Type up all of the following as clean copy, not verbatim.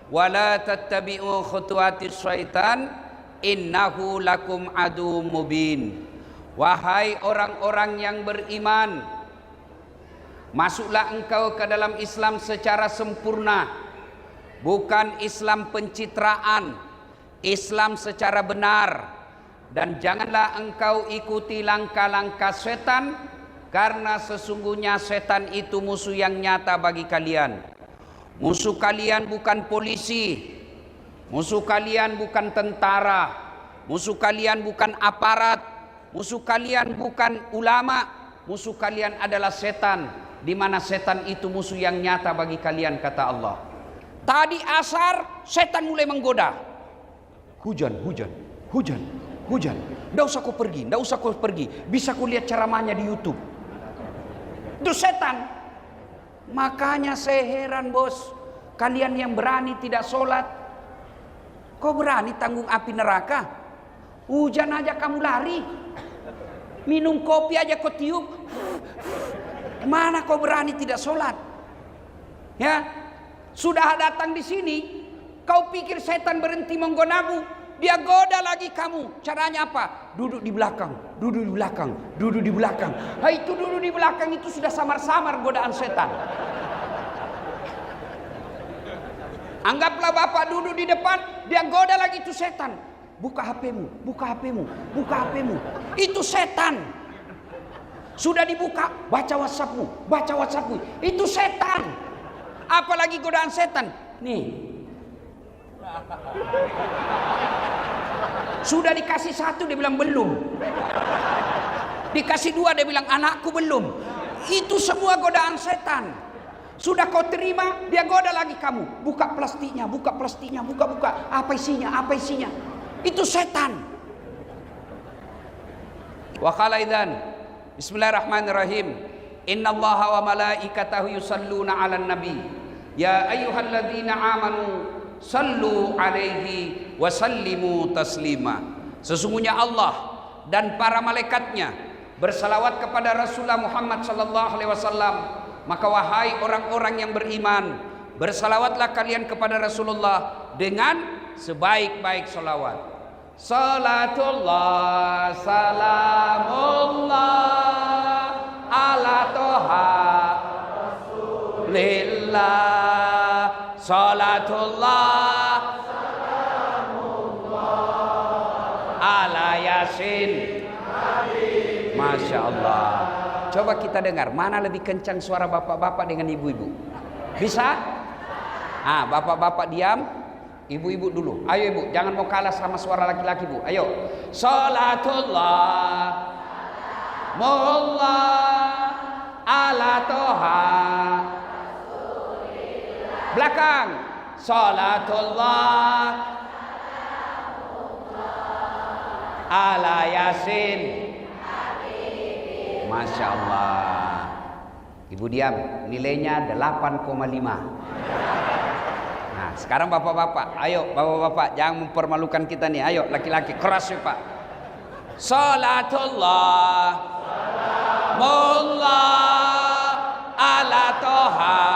wala tattabi'u khutuwatis syaitan innahu lakum adu mubin. Wahai orang-orang yang beriman, masuklah engkau ke dalam Islam secara sempurna, bukan Islam pencitraan, Islam secara benar. Dan janganlah engkau ikuti langkah-langkah setan, karena sesungguhnya setan itu musuh yang nyata bagi kalian. Musuh kalian bukan polisi, musuh kalian bukan tentara, musuh kalian bukan aparat, musuh kalian bukan ulama, musuh kalian adalah setan, di mana setan itu musuh yang nyata bagi kalian, kata Allah. Tadi asar setan mulai menggoda. Hujan. Nggak usah kau pergi. Bisa kau lihat ceramahnya di YouTube. Itu setan. Makanya saya heran, bos. Kalian yang berani tidak sholat, kau berani tanggung api neraka? Hujan aja kamu lari. Minum kopi aja kau tiup. Mana kau berani tidak sholat? Ya, sudah datang di sini, kau pikir setan berhenti menggodamu? Dia goda lagi kamu. Caranya apa? Duduk di belakang. Itu duduk di belakang itu sudah samar-samar godaan setan. Anggaplah bapak duduk di depan, dia goda lagi itu setan. Buka HPmu. Itu setan. Sudah dibuka, baca WhatsAppmu. Itu setan. Apalagi godaan setan. Nih. Sudah dikasih 1, dia bilang belum. Dikasih 2, dia bilang anakku belum. Itu semua godaan setan. Sudah kau terima, dia goda lagi kamu. Buka plastiknya. Apa isinya? Itu setan. Wa qala idzan bismillahirrahmanirrahim. Innallaha wa malaikatahu yusalluna 'alan nabi. Ya ayyuhalladzina amanu sallu alaihi wa sallimu taslima. Sesungguhnya Allah dan para malaikatnya bersalawat kepada Rasulullah Muhammad sallallahu alaihi wasallam. Maka wahai orang-orang yang beriman, bersalawatlah kalian kepada Rasulullah dengan sebaik-baik salawat. Salatullah salamullah ala toha Rasulillah. Salatullah salamullah ala Yasin. Masya Allah. Coba kita dengar, mana lebih kencang suara bapak-bapak dengan ibu-ibu? Bisa? Bapak-bapak diam, ibu-ibu dulu. Ayo ibu, jangan mau kalah sama suara laki-laki bu. Ayo. Salatullah mullah ala toha belakang. Salatullah ala Yasin. Masya Allah. Ibu diam, nilainya 8,5. Nah sekarang bapak-bapak, ayo bapak-bapak, jangan mempermalukan kita nih. Ayo laki-laki, keras ya pak. Salatullah mullah ala toha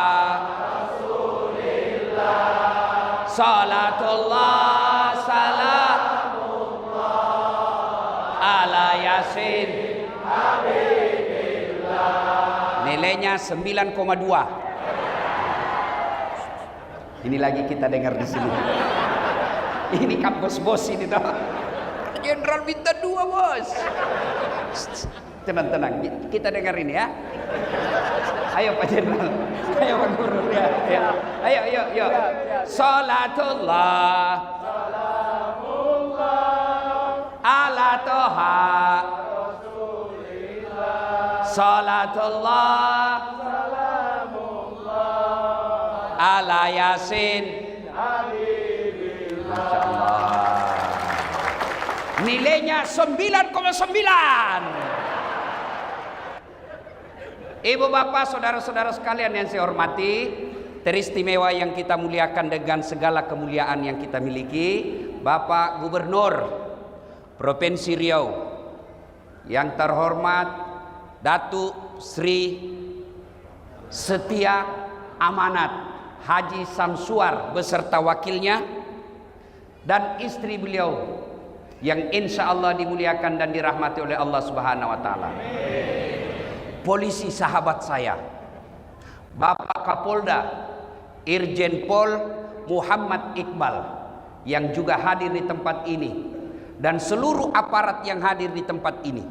Rasulillah. Salatullah salamullah ala Yasin. Nilainya 9,2. Ini lagi kita dengar di sini. Ini kampus bos ini toh. Jenderal minta 2 bos. Tenang. Kita dengar ini ya. Ayo Pak Jenderal. Ayo Pak Guru ya. Ayo. Salatullah ala toha Salatullah salamullah ala Yasin. Masya Allah. Nilainya 9,9. Ibu bapak saudara-saudara sekalian yang saya hormati, teristimewa yang kita muliakan dengan segala kemuliaan yang kita miliki, Bapak Gubernur Provinsi Riau yang terhormat Datuk Sri Setia Amanat Haji Samsuar beserta wakilnya dan istri beliau yang insya Allah dimuliakan dan dirahmati oleh Allah Subhanahu wa Ta'ala. Polisi sahabat saya, Bapak Kapolda Irjen Pol Muhammad Iqbal yang juga hadir di tempat ini, dan seluruh aparat yang hadir di tempat ini.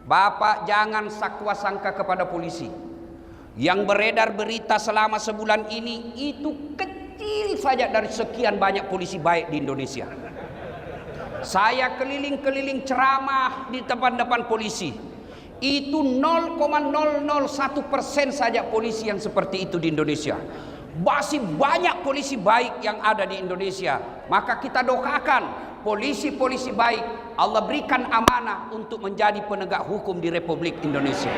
Bapak jangan sakwa sangka kepada polisi. Yang beredar berita selama sebulan ini itu kecil saja dari sekian banyak polisi baik di Indonesia. Saya keliling-keliling ceramah di depan polisi. Itu 0,001% saja polisi yang seperti itu di Indonesia. Masih banyak polisi baik yang ada di Indonesia. Maka kita doakan polisi-polisi baik Allah berikan amanah untuk menjadi penegak hukum di Republik Indonesia.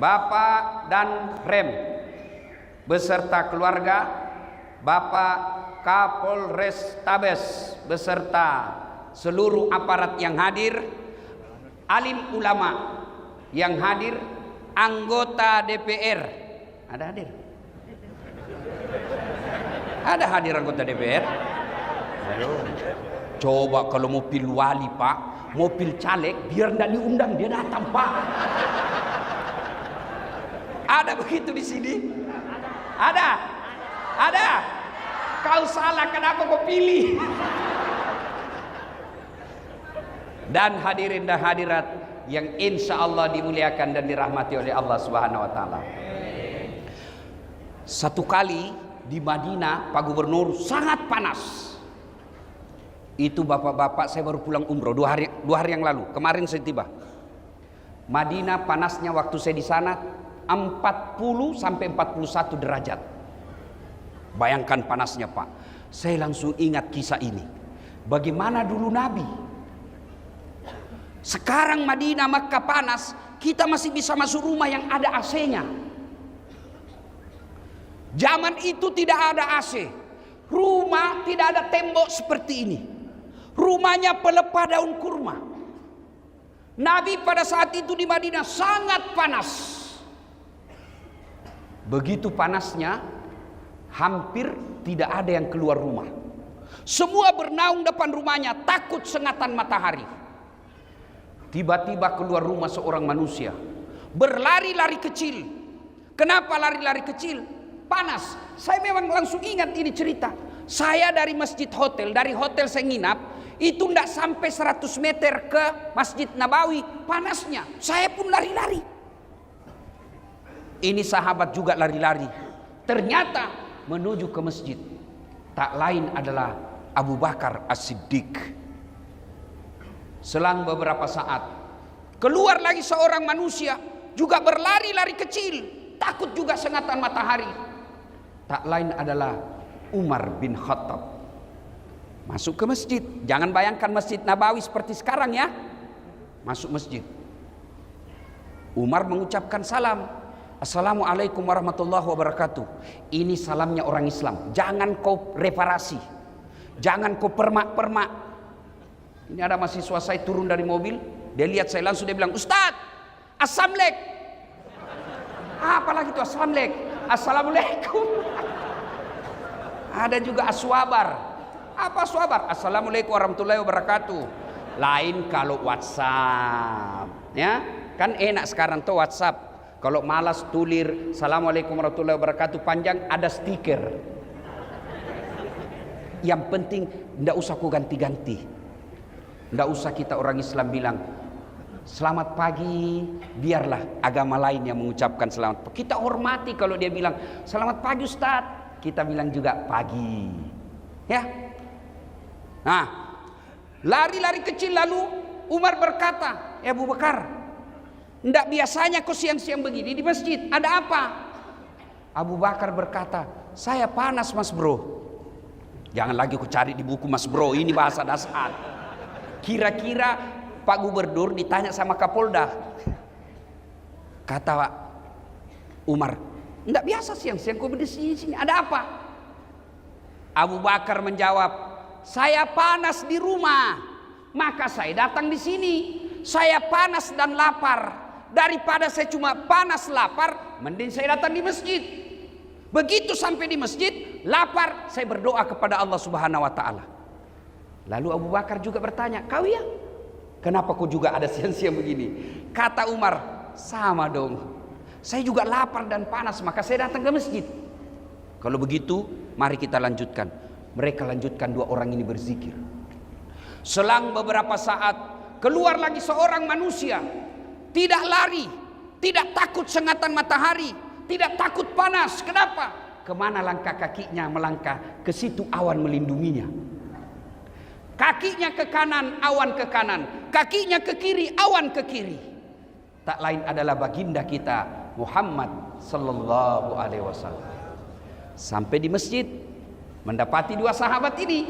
Bapak dan Rem beserta keluarga, Bapak Kapolres Tabes beserta seluruh aparat yang hadir, alim ulama yang hadir, anggota DPR. Ada hadir? Ada hadir anggota DPR? Ayo. Coba kalau mobil wali Pak, mobil caleg, biar tidak diundang dia datang Pak. Ada begitu di sini? Ada? Ada? Kau salah, kenapa kau pilih? Dan hadirin dan hadirat yang insya Allah dimuliakan dan dirahmati oleh Allah Subhanahu wa Ta'ala. Satu kali di Madinah, Pak Gubernur, sangat panas. Itu bapak-bapak, saya baru pulang umroh 2 hari yang lalu. Kemarin saya tiba. Madinah panasnya waktu saya di sana 40 sampai 41 derajat. Bayangkan panasnya Pak. Saya langsung ingat kisah ini. Bagaimana dulu Nabi. Sekarang Madinah, Makkah panas, kita masih bisa masuk rumah yang ada AC-nya. Zaman itu tidak ada AC. Rumah tidak ada tembok seperti ini. Rumahnya pelepah daun kurma. Nabi pada saat itu di Madinah sangat panas. Begitu panasnya, hampir tidak ada yang keluar rumah. Semua bernaung depan rumahnya, takut sengatan matahari. Tiba-tiba keluar rumah seorang manusia, berlari-lari kecil. Kenapa lari-lari kecil? Panas. Saya memang langsung ingat ini cerita. Saya dari masjid hotel, dari hotel saya nginap, itu tidak sampai 100 meter ke Masjid Nabawi. Panasnya, saya pun lari-lari. Ini sahabat juga lari-lari. Ternyata menuju ke masjid. Tak lain adalah Abu Bakar As-Siddiq. Selang beberapa saat, keluar lagi seorang manusia, juga berlari-lari kecil, takut juga sengatan matahari. Tak lain adalah Umar bin Khattab. Masuk ke masjid. Jangan bayangkan Masjid Nabawi seperti sekarang ya. Masuk masjid. Umar mengucapkan salam. Assalamualaikum warahmatullahi wabarakatuh. Ini salamnya orang Islam. Jangan kau reparasi. Jangan kau permak-permak. Ini ada mahasiswa saya turun dari mobil. Dia lihat saya langsung dia bilang, Ustaz, Assalamualaikum. Apalagi itu Assalamualaikum. Assalamualaikum. Ada juga aswabar. Apa aswabar? Assalamualaikum warahmatullahi wabarakatuh. Lain kalau WhatsApp. Ya, kan enak sekarang tuh WhatsApp. Kalau malas tulir Assalamualaikum warahmatullahi wabarakatuh panjang, ada stiker. Yang penting tidak usah ku ganti-ganti. Tidak usah kita orang Islam bilang selamat pagi, biarlah agama lain yang mengucapkan selamat pagi. Kita hormati kalau dia bilang selamat pagi Ustaz, kita bilang juga pagi. Ya. Nah, lari-lari kecil lalu Umar berkata, Abu Bakar, tidak biasanya kau siang-siang begini di masjid. Ada apa? Abu Bakar berkata, saya panas mas bro. Jangan lagi ku cari di buku mas bro. Ini bahasa dasar. Kira-kira Pak Gubernur ditanya sama Kapolda. Kata Umar, tidak biasa siang-siang kau berdiri sini. Ada apa? Abu Bakar menjawab, saya panas di rumah. Maka saya datang di sini. Saya panas dan lapar. Daripada saya cuma panas lapar, mending saya datang di masjid. Begitu sampai di masjid, lapar, saya berdoa kepada Allah Subhanahu wa taala. Lalu Abu Bakar juga bertanya, "Kau ya? Kenapa kau juga ada siang-siang begini?" Kata Umar, "Sama dong. Saya juga lapar dan panas, maka saya datang ke masjid." Kalau begitu, mari kita lanjutkan. Mereka lanjutkan, dua orang ini berzikir. Selang beberapa saat, keluar lagi seorang manusia. Tidak lari, tidak takut sengatan matahari, tidak takut panas. Kenapa? Kemana langkah kakinya melangkah? Ke situ awan melindunginya. Kakinya ke kanan, awan ke kanan. Kakinya ke kiri, awan ke kiri. Tak lain adalah baginda kita Muhammad sallallahu alaihi wasallam. Sampai di masjid, mendapati dua sahabat ini.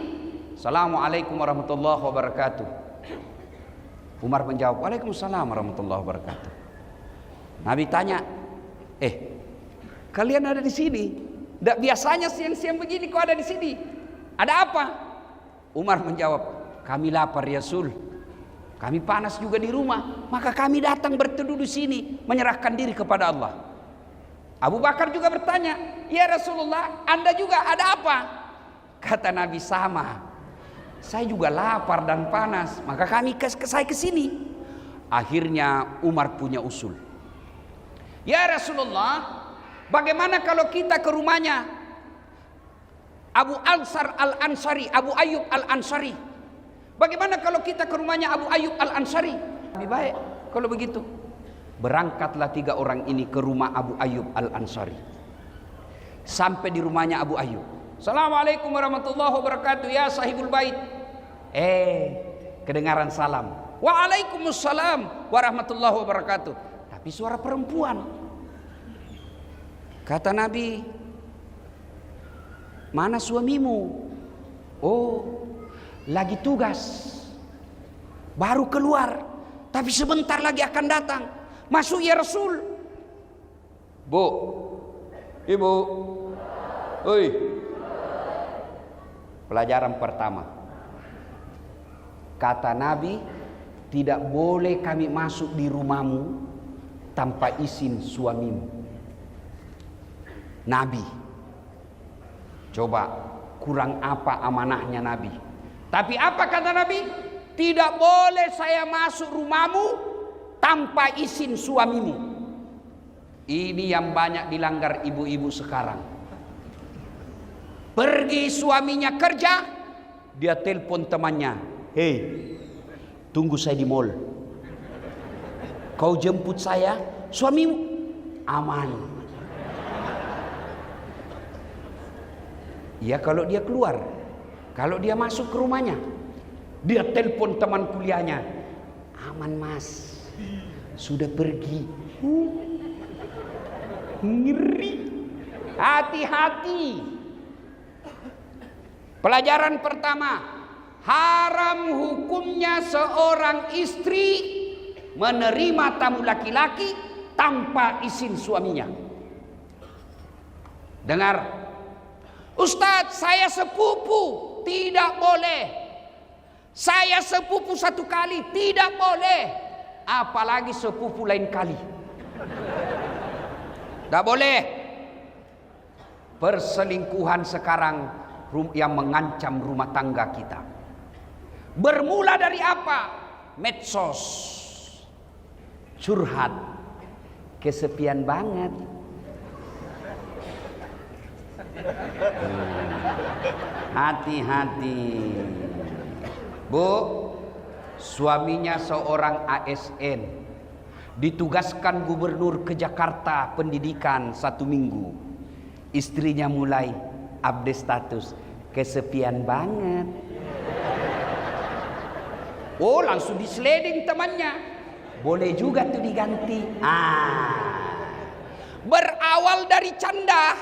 Assalamualaikum warahmatullahi wabarakatuh. Umar menjawab, "Waalaikumsalam warahmatullahi wabarakatuh." Nabi tanya, kalian ada di sini? Tidak biasanya siang-siang begini kau ada di sini. Ada apa? Umar menjawab, "Kami lapar ya Rasul. Kami panas juga di rumah, maka kami datang berteduh di sini, menyerahkan diri kepada Allah." Abu Bakar juga bertanya, "Ya Rasulullah, Anda juga ada apa?" Kata Nabi, "Sama. Saya juga lapar dan panas, maka saya ke sini." Akhirnya Umar punya usul. "Ya Rasulullah, bagaimana kalau kita ke rumahnya Abu Ansar Al-Ansari, Abu Ayyub Al-Ansari? Bagaimana kalau kita ke rumahnya Abu Ayyub Al-Ansari?" Lebih baik kalau begitu. Berangkatlah tiga orang ini ke rumah Abu Ayyub Al-Ansari. Sampai di rumahnya Abu Ayyub. "Assalamualaikum warahmatullahi wabarakatuh ya sahibul bait." Kedengaran salam. "Waalaikumsalam warahmatullahi wabarakatuh." Tapi suara perempuan. Kata Nabi, "Mana suamimu?" "Oh, lagi tugas. Baru keluar, tapi sebentar lagi akan datang." "Masuk ya Rasul." "Bu, ibu, oi." Pelajaran pertama. Kata Nabi, tidak boleh kami masuk di rumahmu tanpa izin suamimu. Nabi. Coba kurang apa amanahnya Nabi. Tapi apa kata Nabi? Tidak boleh saya masuk rumahmu tanpa izin suamimu. Ini yang banyak dilanggar ibu-ibu sekarang. Pergi suaminya kerja, dia telepon temannya, "Hei, tunggu saya di mall. Kau jemput saya, suamimu aman." Ya kalau dia keluar, kalau dia masuk ke rumahnya, dia telepon teman kuliahnya, "Aman mas, sudah pergi." Ngeri. Hati-hati. Pelajaran pertama, haram hukumnya seorang istri menerima tamu laki-laki tanpa izin suaminya. Dengar, "Ustadz, saya sepupu." Tidak boleh. "Saya sepupu satu kali." Tidak boleh. Apalagi sepupu lain kali. Tidak boleh. Perselingkuhan sekarang yang mengancam rumah tangga kita. Bermula dari apa? Medsos. Curhat. Kesepian banget. Hati-hati. Bu, suaminya seorang ASN, ditugaskan gubernur ke Jakarta pendidikan 1 minggu. Istrinya mulai update status, kesepian banget. Oh, langsung disleding temannya. Boleh juga tuh diganti. Berawal dari canda,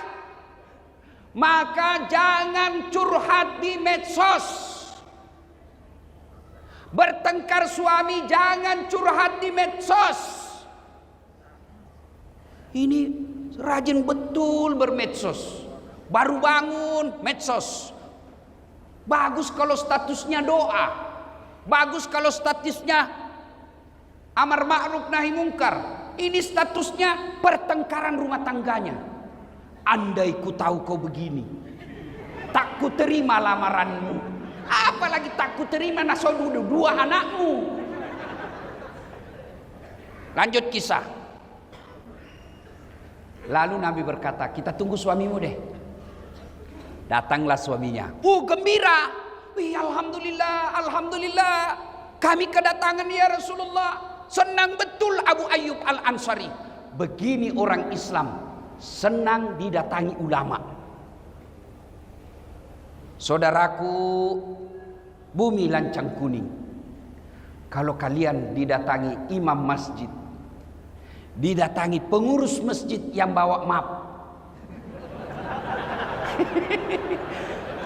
maka jangan curhat di medsos. Bertengkar suami, jangan curhat di medsos. Ini rajin betul bermedsos. Baru bangun medsos. Bagus kalau statusnya doa. Bagus kalau statusnya amar ma'ruf nahi mungkar. Ini statusnya pertengkaran rumah tangganya. andai ku tahu kau begini, tak ku terima lamaranmu. Apalagi tak ku terima nasodudu dua anakmu. Lanjut kisah. Lalu Nabi berkata, kita tunggu suamimu deh. Datanglah suaminya. Gembira. Wih, alhamdulillah, alhamdulillah. Kami kedatangan ya Rasulullah. Senang betul Abu Ayyub Al-Ansari. Begini orang Islam, senang didatangi ulama. Saudaraku, bumi lancang kuning. Kalau kalian didatangi imam masjid, didatangi pengurus masjid yang bawa map,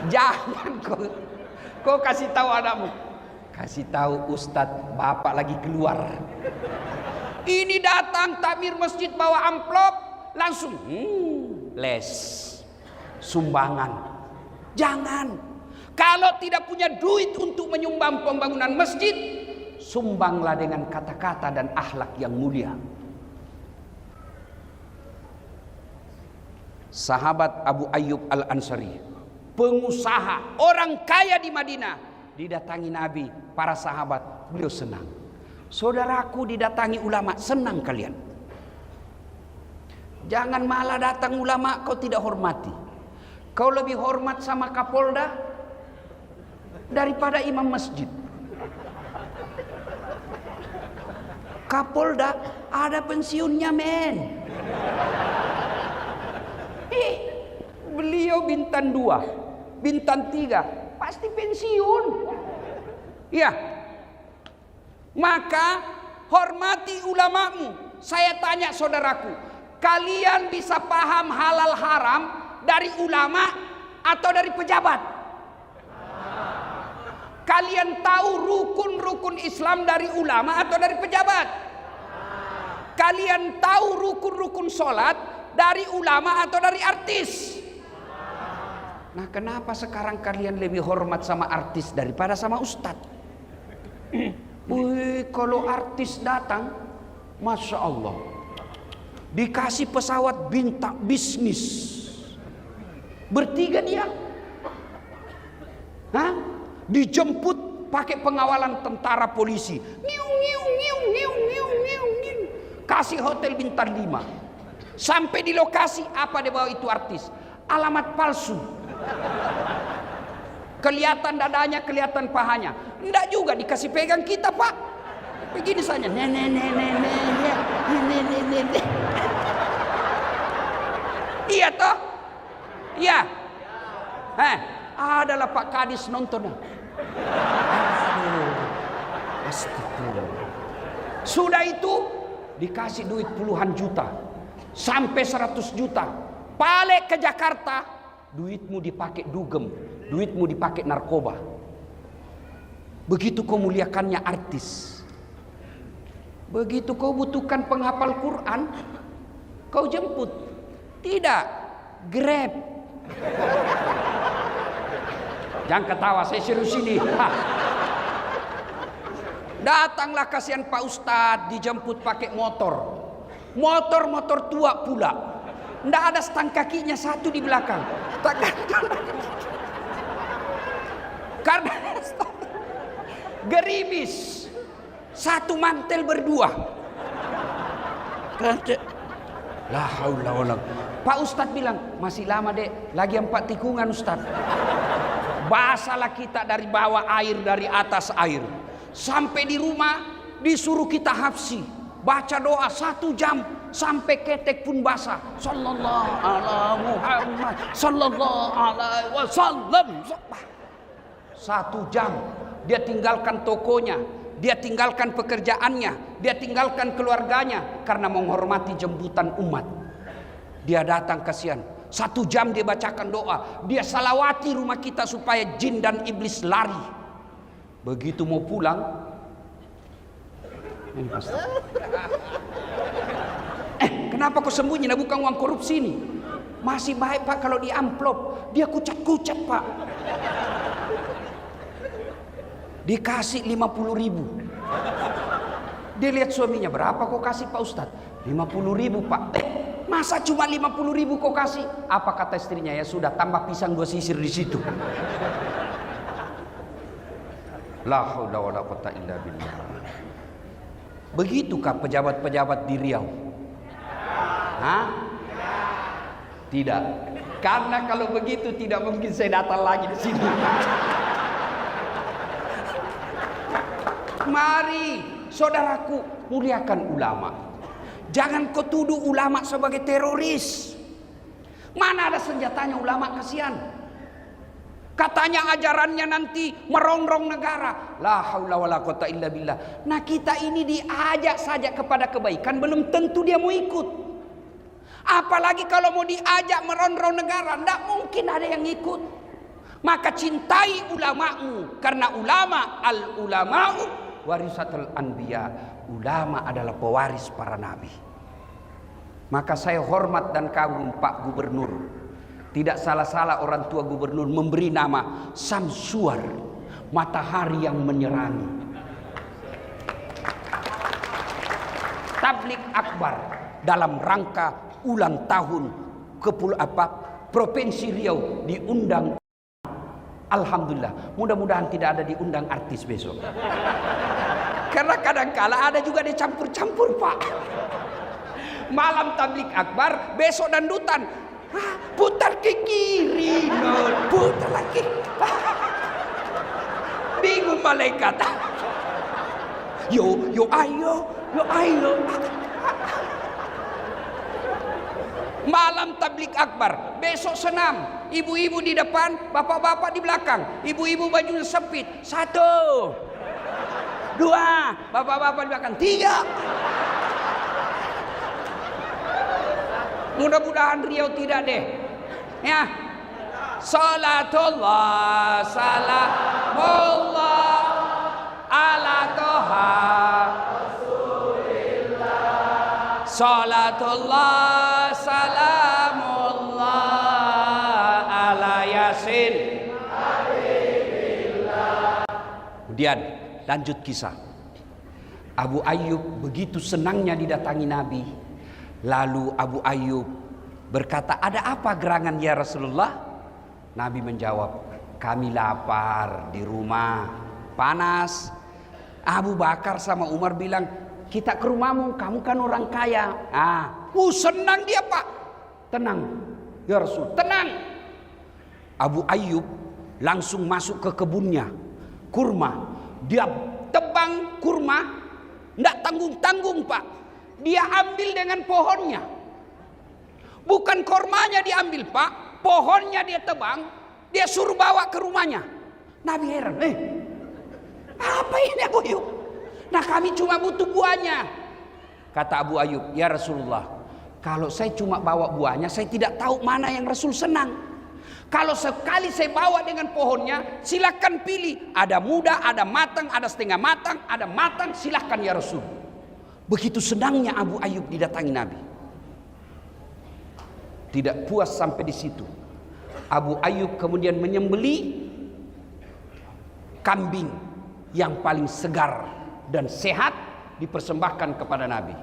jangan kau kasih tahu anakmu, kasih tahu Ustadz bapak lagi keluar. Ini datang takmir masjid bawa amplop, langsung les sumbangan. Jangan. Kalau tidak punya duit untuk menyumbang pembangunan masjid, sumbanglah dengan kata-kata dan akhlak yang mulia. Sahabat Abu Ayyub Al-Ansari, pengusaha, orang kaya di Madinah, didatangi Nabi, para sahabat, beliau senang. Saudaraku didatangi ulama, senang kalian. Jangan malah datang ulama kau tidak hormati. Kau lebih hormat sama Kapolda daripada imam masjid. Kapolda ada pensiunnya, men. Beliau bintang 2, bintang 3, pasti pensiun. Ya. Maka hormati ulamamu. Saya tanya saudaraku, kalian bisa paham halal haram dari ulama atau dari pejabat? Kalian tahu rukun-rukun Islam dari ulama atau dari pejabat? Kalian tahu rukun-rukun sholat dari ulama atau dari artis? Nah, kenapa sekarang kalian lebih hormat sama artis daripada sama ustadz? Wih, kalau artis datang, Masya Allah, dikasih pesawat bintang bisnis, bertiga dia, dijemput pakai pengawalan tentara polisi, kasih hotel bintang 5, sampai di lokasi apa dia bawa itu artis, alamat palsu, kelihatan dadanya, kelihatan pahanya, enggak juga dikasih pegang kita pak, begini saja, iya toh, iya, adalah Pak Kadis nonton. Astagfirullah. Sudah itu dikasih duit puluhan juta sampai 100 juta, balik ke Jakarta, duitmu dipakai dugem, duitmu dipakai narkoba. Begitu kau muliakannya artis, begitu kau butuhkan penghafal Quran, kau jemput, tidak, Grab. Jangan ketawa, saya serius ini. Datanglah kasihan Pak Ustadz, dijemput pakai motor, motor tua pula, ndak ada stang kakinya satu di belakang, karena gerimis, satu mantel berdua. La haula wala. Pak Ustadz bilang, masih lama dek, lagi 4 tikungan Ustadz. Basalah kita dari bawah air, dari atas air. Sampai di rumah disuruh kita hafsi, baca doa 1 jam sampai ketek pun basah. Sallallahu ala Muhammad sallallahu alaihi wasallam. 1 jam dia tinggalkan tokonya, dia tinggalkan pekerjaannya, dia tinggalkan keluarganya karena menghormati jemputan umat. Dia datang kasihan, 1 jam dia bacakan doa, dia salawati rumah kita supaya jin dan iblis lari. Begitu mau pulang, ini pasti. Kenapa kau sembunyi? Nah, bukan uang korupsi ini. Masih baik pak kalau di amplop, dia kucat-kucat pak. Dikasih 50.000. Dia lihat suaminya, berapa kau kasih Pak Ustadz? 50.000 Pak. Masa cuma 50.000 kau kasih? Apa kata istrinya? Ya sudah, tambah pisang 2 sisir di situ. La haula wala quwata illa billah. Begitukah pejabat-pejabat di Riau? Hah? Tidak. Karena kalau begitu tidak mungkin saya datang lagi di sini. Mari saudaraku, muliakan ulama. Jangan kau tuduh ulama sebagai teroris. Mana ada senjatanya ulama, kasihan. Katanya ajarannya nanti merongrong negara. La haula wala quwata illa billah. Nah, kita ini diajak saja kepada kebaikan, belum tentu dia mau ikut. Apalagi kalau mau diajak merongrong negara, tidak mungkin ada yang ikut. Maka cintai ulamamu, karena ulama al-ulama'u warisatul anbiya. Ulama adalah pewaris para nabi. Maka saya hormat dan kagum Pak Gubernur. Tidak salah-salah orang tua gubernur memberi nama Samsuar, matahari yang menyerangi. Tablik akbar dalam rangka ulang tahun Provinsi Riau diundang. Alhamdulillah, mudah-mudahan tidak ada diundang artis besok. Karena kadang-kala ada juga dicampur-campur Pak. Malam tablik akbar, besok dandutan. Putar ke kiri, putar lagi. Bingung malaikat. Yo ayo. Malam tablik akbar, besok senam. Ibu-ibu di depan, bapak-bapak di belakang. Ibu-ibu bajunya sempit. 1, 2, bapak-bapak di belakang. 3. Mudah-mudahan Riau tidak deh. Ya. Salatullah salamullah ala toha Rasulillah. Salatullah salamullah ala Yasin Habibillah. Kemudian lanjut kisah. Abu Ayyub begitu senangnya didatangi Nabi. Lalu Abu Ayyub berkata, ada apa gerangan ya Rasulullah? Nabi menjawab, kami lapar di rumah, panas. Abu Bakar sama Umar bilang, kita ke rumahmu, kamu kan orang kaya. Senang dia Pak. Tenang ya Rasul, tenang. Abu Ayyub langsung masuk ke kebunnya, kurma. Dia tebang kurma, tidak tanggung-tanggung Pak. Dia ambil dengan pohonnya. Bukan kormanya diambil Pak, pohonnya dia tebang, dia suruh bawa ke rumahnya. Nabi heran, apa ini Abu Ayyub? Nah, kami cuma butuh buahnya. Kata Abu Ayyub, ya Rasulullah, kalau saya cuma bawa buahnya, saya tidak tahu mana yang Rasul senang. Kalau sekali saya bawa dengan pohonnya, silakan pilih. Ada muda, ada matang, ada setengah matang, ada matang, silakan ya Rasul. Begitu senangnya Abu Ayyub didatangi Nabi. Tidak puas sampai di situ. Abu Ayyub kemudian menyembelih kambing yang paling segar dan sehat, dipersembahkan kepada Nabi.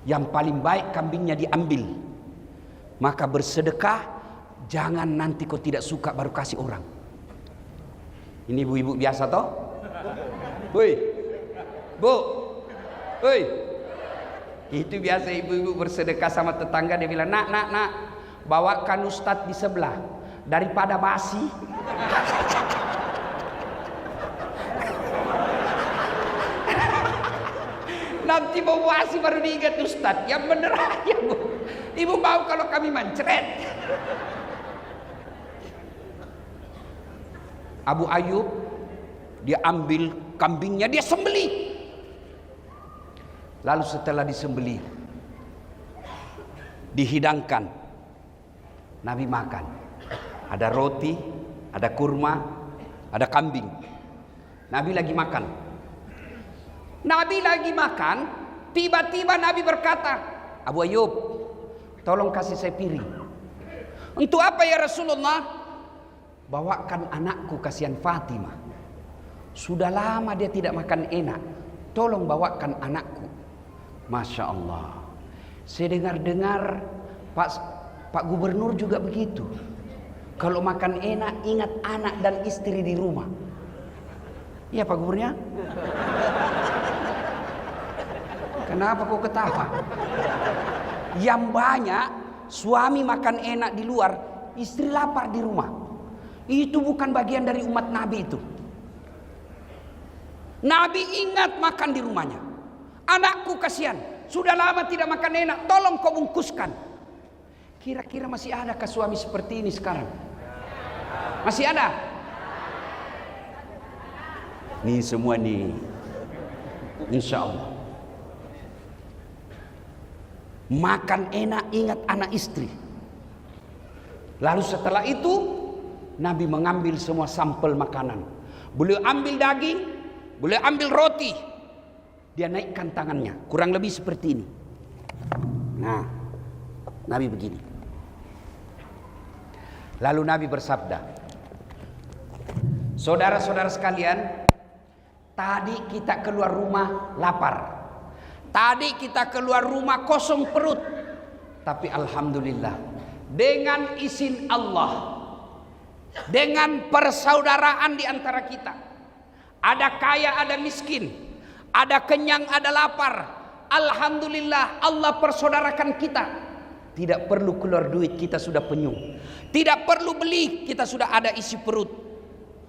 Yang paling baik kambingnya diambil. Maka bersedekah, jangan nanti kau tidak suka baru kasih orang. Ini ibu-ibu biasa toh? Woi, Bu. Hei, itu biasa ibu-ibu bersedekah sama tetangga, dia bilang, nak, bawakan ustadz di sebelah daripada basi. Nanti mau basi baru diingat ustadz. Yang bener aja Bu. Ibu mau kalau kami mencret. Abu Ayyub dia ambil kambingnya, dia sembelih. Lalu setelah disembelih, dihidangkan, Nabi makan. Ada roti, ada kurma, ada kambing. Nabi lagi makan. Tiba-tiba Nabi berkata, Abu Ayyub, tolong kasih saya piring. Untuk apa ya Rasulullah? Bawakan anakku, kasihan Fatimah. Sudah lama dia tidak makan enak. Tolong bawakan anakku. Masya Allah. Saya dengar-dengar Pak Gubernur juga begitu. Kalau makan enak ingat anak dan istri di rumah. Iya Pak Gubernurnya? Kenapa kok ketawa? Yang banyak suami makan enak di luar, istri lapar di rumah. Itu bukan bagian dari umat Nabi itu. Nabi ingat makan di rumahnya. Anakku kasihan, sudah lama tidak makan enak, tolong kau bungkuskan. Kira-kira masih adakah suami seperti ini sekarang? Masih ada? Nih semua nih, insya Allah. Makan enak ingat anak istri. Lalu setelah itu Nabi mengambil semua sampel makanan. Beliau ambil daging, beliau ambil roti. Dia naikkan tangannya, kurang lebih seperti ini. Nah, Nabi begini. Lalu Nabi bersabda, saudara-saudara sekalian, tadi kita keluar rumah lapar. Tadi kita keluar rumah kosong perut. Tapi alhamdulillah, dengan izin Allah, dengan persaudaraan di antara kita, ada kaya, ada miskin, ada kenyang, ada lapar. Alhamdulillah Allah persaudarakan kita. Tidak perlu keluar duit, kita sudah penyung. Tidak perlu beli, kita sudah ada isi perut.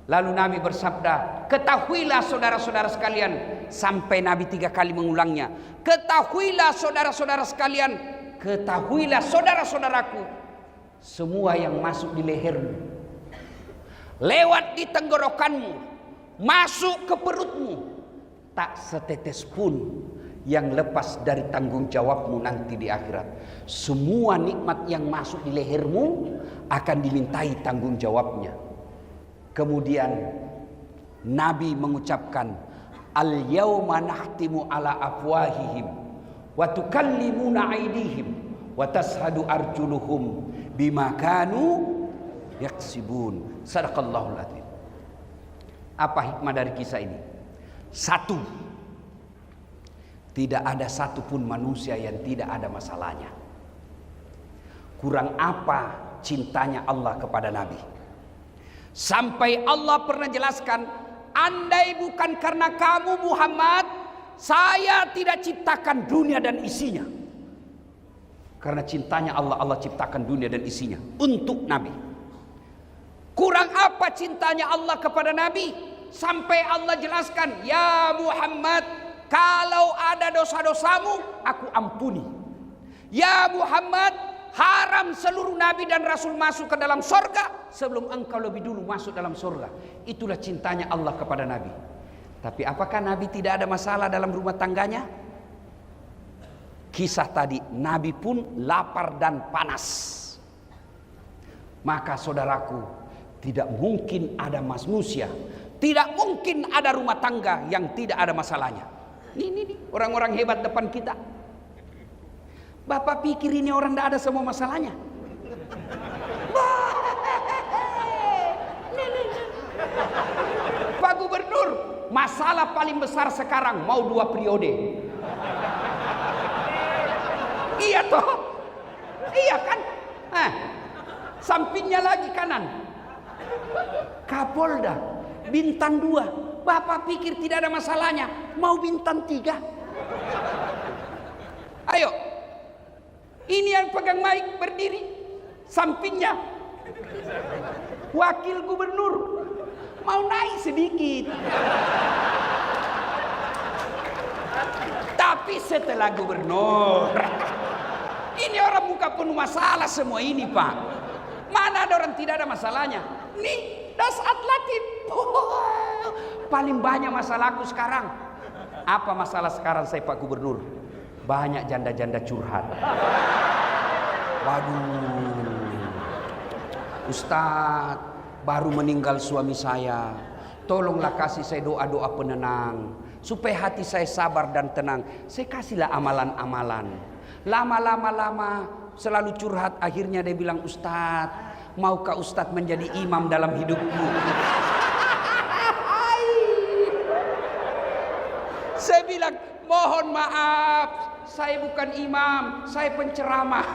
Lalu Nabi bersabda, ketahuilah saudara-saudara sekalian. Sampai Nabi 3 kali mengulangnya. Ketahuilah saudara-saudara sekalian. Ketahuilah saudara-saudaraku. Semua yang masuk di lehermu, lewat di tenggorokanmu, masuk ke perutmu, tak setetes pun yang lepas dari tanggung jawabmu nanti di akhirat. Semua nikmat yang masuk di lehermu akan dimintai tanggung jawabnya. Kemudian Nabi mengucapkan, al-yawma nahtimu ala afwahihim wa tukallimuna aydihim wa tashhadu arjuluhum bima kanu yaksibun. Sadaqallahul adzim. Apa hikmah dari kisah ini? Satu, tidak ada satupun manusia yang tidak ada masalahnya. Kurang apa cintanya Allah kepada Nabi? Sampai Allah pernah jelaskan, andai bukan karena kamu Muhammad, saya tidak ciptakan dunia dan isinya. Karena cintanya Allah, Allah ciptakan dunia dan isinya untuk Nabi. Kurang apa cintanya Allah kepada Nabi? Sampai Allah jelaskan, ya Muhammad, kalau ada dosa-dosamu, aku ampuni. Ya Muhammad, haram seluruh Nabi dan Rasul masuk ke dalam sorga sebelum engkau lebih dulu masuk dalam sorga. Itulah cintanya Allah kepada Nabi. Tapi apakah Nabi tidak ada masalah dalam rumah tangganya? Kisah tadi, Nabi pun lapar dan panas. Maka saudaraku, tidak mungkin ada manusia, tidak mungkin ada rumah tangga yang tidak ada masalahnya. Ini orang-orang hebat depan kita. Bapak pikir ini orang tidak ada semua masalahnya? Pak Gubernur, masalah paling besar sekarang mau 2 periode. Iya toh? Iya kan? Sampingnya lagi kanan, Kapolda, bintang 2. Bapak pikir tidak ada masalahnya, mau bintang 3. Ayo, ini yang pegang mic berdiri, sampingnya wakil gubernur, mau naik sedikit. Tapi setelah gubernur, ini orang muka penuh masalah semua ini Pak. Mana ada orang tidak ada masalahnya? Nih, Dasat Latif. Paling banyak masalahku sekarang. Apa masalah sekarang saya Pak Gubernur? Banyak janda-janda curhat. Waduh, Ustadz, baru meninggal suami saya. Tolonglah kasih saya doa-doa penenang, supaya hati saya sabar dan tenang. Saya kasihlah amalan-amalan. Lama-lama selalu curhat. Akhirnya dia bilang, Ustadz, maukah Ustadz menjadi imam dalam hidupku? Saya bilang, mohon maaf, saya bukan imam, saya penceramah.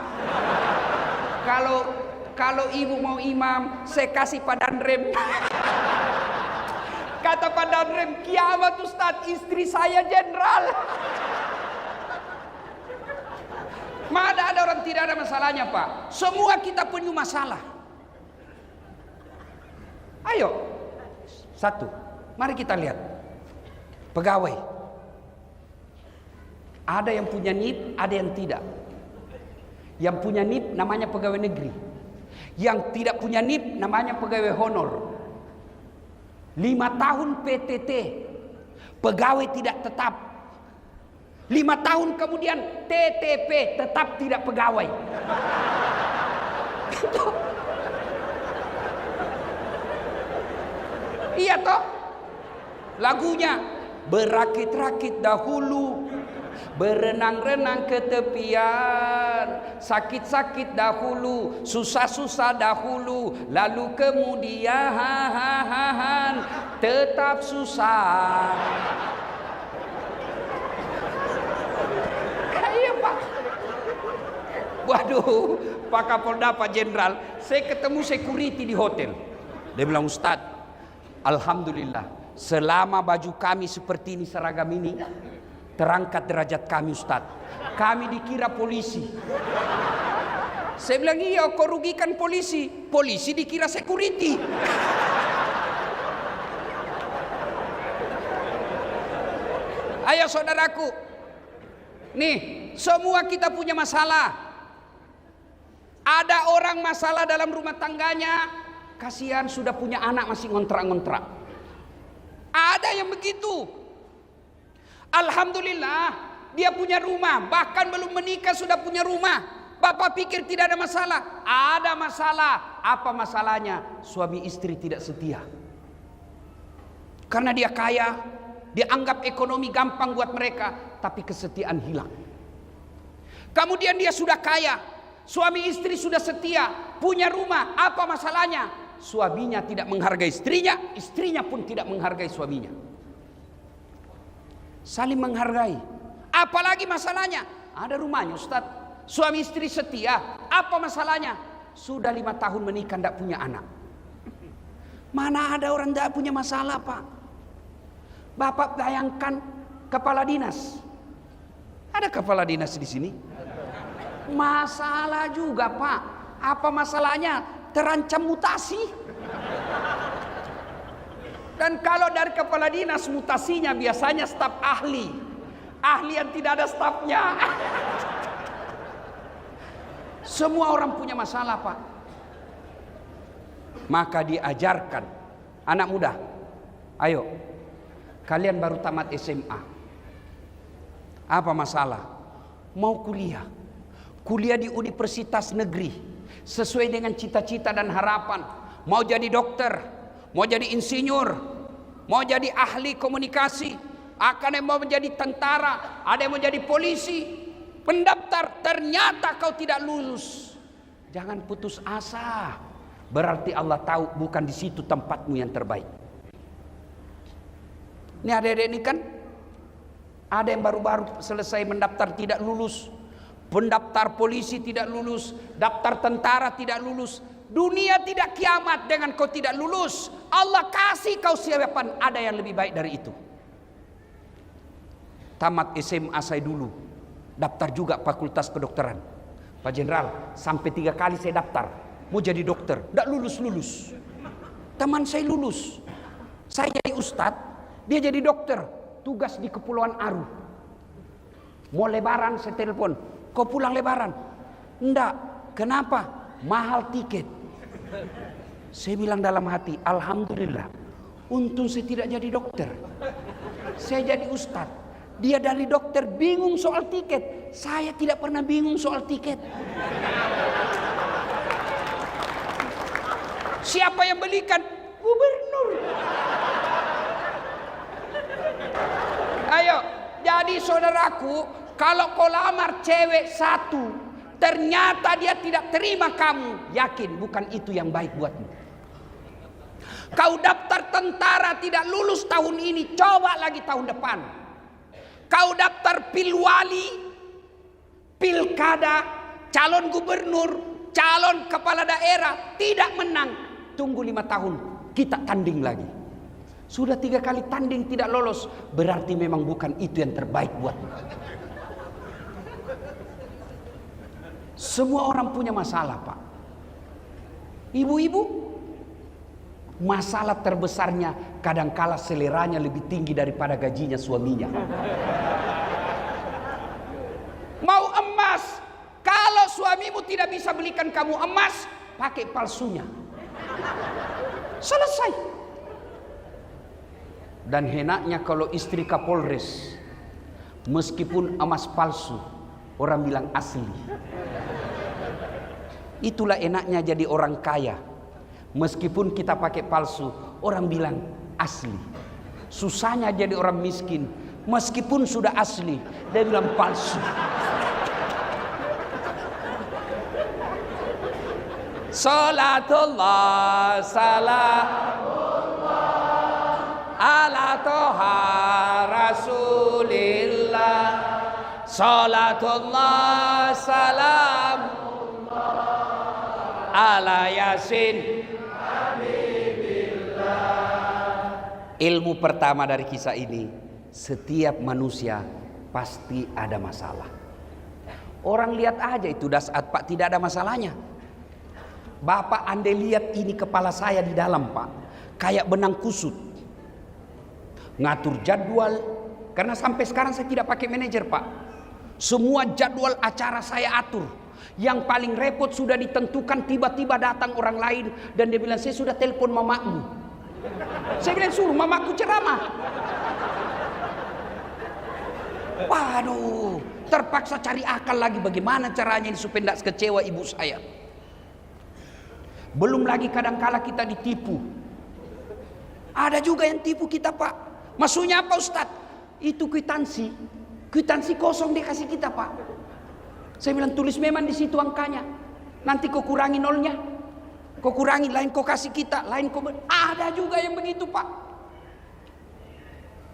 Kalau ibu mau imam, saya kasih Pak Danrem. Kata Pak Danrem, kiamat Ustaz, istri saya jenderal. Mana ada orang tidak ada masalahnya, Pak? Semua kita punya masalah. Ayo, satu, mari kita lihat pegawai. Ada yang punya NIP, ada yang tidak. Yang punya NIP namanya pegawai negeri. Yang tidak punya NIP namanya pegawai honor. 5 tahun PTT, pegawai tidak tetap. 5 tahun kemudian TTP, tetap tidak pegawai. Iya toh? Lagunya berakit-rakit dahulu, berenang-renang ke tepian, sakit-sakit dahulu, susah-susah dahulu, lalu kemudian tetap susah. Iya Pak. Waduh, Pak Kapolda, Pak Jenderal, saya ketemu security di hotel. Dia bilang, Ustadz, alhamdulillah, selama baju kami seperti ini, seragam ini, terangkat derajat kami Ustadz. Kami dikira polisi. Saya bilang, iya, kau rugikan polisi. Polisi dikira security. Ayo saudaraku, nih, semua kita punya masalah. Ada orang masalah dalam rumah tangganya, kasihan sudah punya anak masih ngontrak-ngontrak. Ada yang begitu. Alhamdulillah, dia punya rumah, bahkan belum menikah sudah punya rumah. Bapak pikir tidak ada masalah? Ada masalah. Apa masalahnya? Suami istri tidak setia. Karena dia kaya, dia anggap ekonomi gampang buat mereka, tapi kesetiaan hilang. Kemudian dia sudah kaya, suami istri sudah setia, punya rumah. Apa masalahnya? Suaminya tidak menghargai istrinya, istrinya pun tidak menghargai suaminya. Saling menghargai. Apalagi masalahnya? Ada rumahnya Ustaz, suami istri setia. Apa masalahnya? Sudah 5 tahun menikah tidak punya anak. Mana ada orang tidak punya masalah Pak? Bapak bayangkan kepala dinas. Ada kepala dinas di sini? Masalah juga Pak. Apa masalahnya? Terancam mutasi. Dan kalau dari kepala dinas mutasinya biasanya staf ahli. Ahli yang tidak ada stafnya. Semua orang punya masalah Pak. Maka diajarkan anak muda, ayo, kalian baru tamat SMA. Apa masalah? Mau kuliah. Kuliah di universitas negeri sesuai dengan cita-cita dan harapan. Mau jadi dokter, mau jadi insinyur, mau jadi ahli komunikasi, akan yang mau menjadi tentara, ada yang mau jadi polisi. Pendaftar, ternyata kau tidak lulus. Jangan putus asa. Berarti Allah tahu bukan di situ tempatmu yang terbaik. Ini adik-adik ini kan ada yang baru-baru selesai mendaftar tidak lulus. Pendaftar polisi tidak lulus, daftar tentara tidak lulus. Dunia tidak kiamat dengan kau tidak lulus. Allah kasih kau siapan, ada yang lebih baik dari itu. Tamat SMA saya dulu, daftar juga fakultas kedokteran. Pak Jenderal, sampai 3 kali saya daftar, mau jadi dokter, tidak lulus-lulus. Teman saya lulus, saya jadi ustadz, dia jadi dokter, tugas di Kepulauan Aru. Mau lebaran saya telepon, kau pulang lebaran? Enggak, kenapa? Mahal tiket. Saya bilang dalam hati, alhamdulillah, untung saya tidak jadi dokter, saya jadi ustadz. Dia dari dokter bingung soal tiket, saya tidak pernah bingung soal tiket. Siapa yang belikan? Gubernur. Ayo, jadi saudaraku, kalau kau lamar cewek satu, ternyata dia tidak terima kamu, yakin bukan itu yang baik buatmu. Kau daftar tentara tidak lulus tahun ini, coba lagi tahun depan. Kau daftar pilwali Pilkada, calon gubernur, calon kepala daerah tidak menang. Tunggu 5 tahun, kita tanding lagi. Sudah 3 kali tanding tidak lolos, berarti memang bukan itu yang terbaik buatmu. Semua orang punya masalah, Pak. Ibu-ibu, masalah terbesarnya kadangkala seleranya lebih tinggi daripada gajinya suaminya. Mau emas, kalau suamimu tidak bisa belikan kamu emas, pakai palsunya. Selesai. Dan henaknya kalau istri Kapolres, meskipun emas palsu, orang bilang asli. Itulah enaknya jadi orang kaya. Meskipun kita pakai palsu, orang bilang asli. Susahnya jadi orang miskin, meskipun sudah asli, dia bilang palsu. Salatullah salamullah ala toha rasulillah. Salatullah salamullah ala yasin habibillah. Ilmu pertama dari kisah ini, setiap manusia pasti ada masalah. Orang lihat aja itu dasar, Pak, tidak ada masalahnya. Bapak andai lihat ini kepala saya di dalam, Pak, kayak benang kusut. Ngatur jadwal, karena sampai sekarang saya tidak pakai manajer, Pak. Semua jadwal acara saya atur. Yang paling repot sudah ditentukan, tiba-tiba datang orang lain dan dia bilang, saya sudah telepon mamamu. Saya bilang, suruh mamaku ceramah. Waduh, terpaksa cari akal lagi bagaimana caranya ini supaya tidak kecewa ibu saya. Belum lagi kadangkala kita ditipu. Ada juga yang tipu kita, Pak. Maksudnya apa, Ustadz? Itu kwitansi. Kwitansi kosong dia kasih kita, Pak. Saya bilang, tulis memang di situ angkanya. Nanti kau kurangi nolnya. Kau kurangi, lain kau kasih kita, lain kau... Ada juga yang begitu, Pak.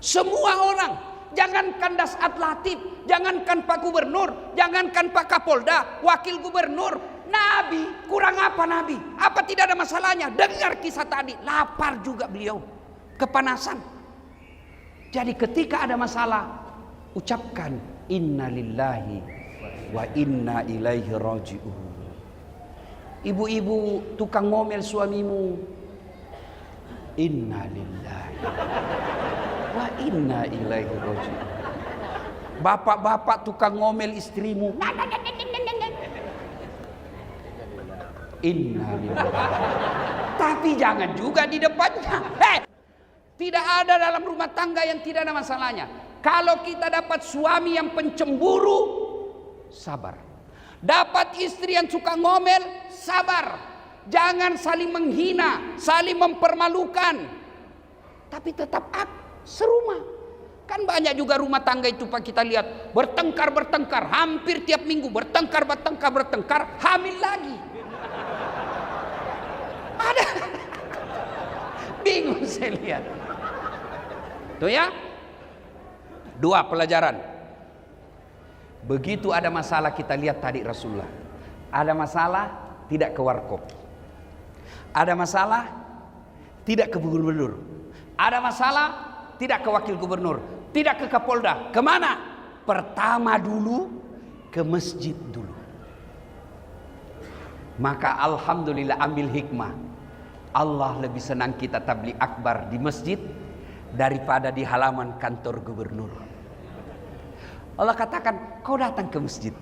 Semua orang. Jangankan Dasat Latif, jangankan Pak Gubernur, jangankan Pak Kapolda, Wakil Gubernur, Nabi, kurang apa Nabi? Apa tidak ada masalahnya? Dengar kisah tadi, lapar juga beliau, kepanasan. Jadi ketika ada masalah, ucapkan inna lillahi wa inna ilaihi raji'un. Ibu-ibu tukang ngomel suamimu, inna lillahi wa inna ilaihi raji'un. Bapak-bapak tukang ngomel istrimu, inna lillahi. Tapi jangan juga di depannya. Tidak ada dalam rumah tangga yang tidak ada masalahnya. Kalau kita dapat suami yang pencemburu, sabar. Dapat istri yang suka ngomel, sabar. Jangan saling menghina, saling mempermalukan. Tapi tetap serumah. Kan banyak juga rumah tangga itu, Pak, kita lihat bertengkar, hampir tiap minggu bertengkar, hamil lagi. Ada. Bingung saya lihat. Tuh ya. 2 pelajaran. Begitu ada masalah kita lihat tadi Rasulullah. Ada masalah tidak ke warkop. Ada masalah tidak ke gubernur. Ada masalah tidak ke wakil gubernur, tidak ke Kapolda. Kemana? Pertama dulu ke masjid dulu. Maka alhamdulillah, ambil hikmah. Allah lebih senang kita tabligh akbar di masjid daripada di halaman kantor gubernur. Allah katakan, kau datang ke masjid.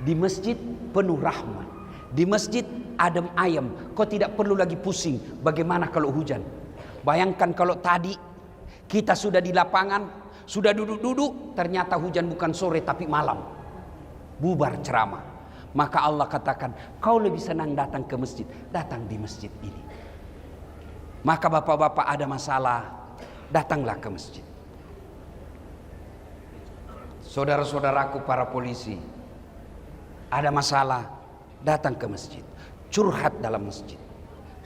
Di masjid penuh rahmat. Di masjid adem ayem. Kau tidak perlu lagi pusing bagaimana kalau hujan. Bayangkan kalau tadi kita sudah di lapangan, sudah duduk-duduk, ternyata hujan bukan sore tapi malam. Bubar ceramah. Maka Allah katakan, kau lebih senang datang ke masjid, datang di masjid ini. Maka bapak-bapak ada masalah, datanglah ke masjid. Saudara-saudaraku para polisi, ada masalah, datang ke masjid. Curhat dalam masjid.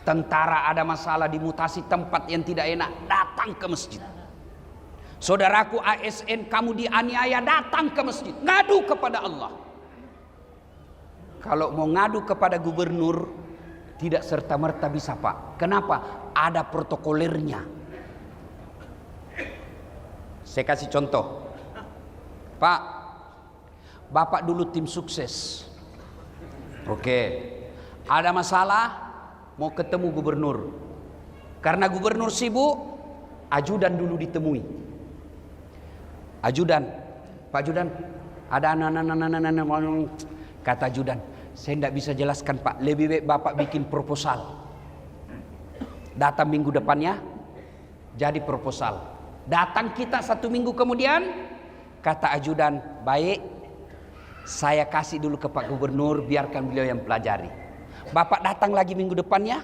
Tentara ada masalah di mutasi tempat yang tidak enak, datang ke masjid. Saudaraku ASN, kamu dianiaya, datang ke masjid. Ngadu kepada Allah. Kalau mau ngadu kepada gubernur, tidak serta-merta bisa, Pak. Kenapa? Ada protokolernya. Saya kasih contoh. Pak, Bapak dulu tim sukses. Oke. Ada masalah, mau ketemu gubernur. Karena gubernur sibuk, ajudan dulu ditemui. Ajudan, Pak Ajudan, ada anak-anak. Kata ajudan, saya tidak bisa jelaskan, Pak. Lebih baik Bapak bikin proposal. Datang minggu depannya, jadi proposal. Datang kita 1 minggu kemudian, kata ajudan, baik, saya kasih dulu ke Pak Gubernur, biarkan beliau yang pelajari. Bapak datang lagi minggu depannya,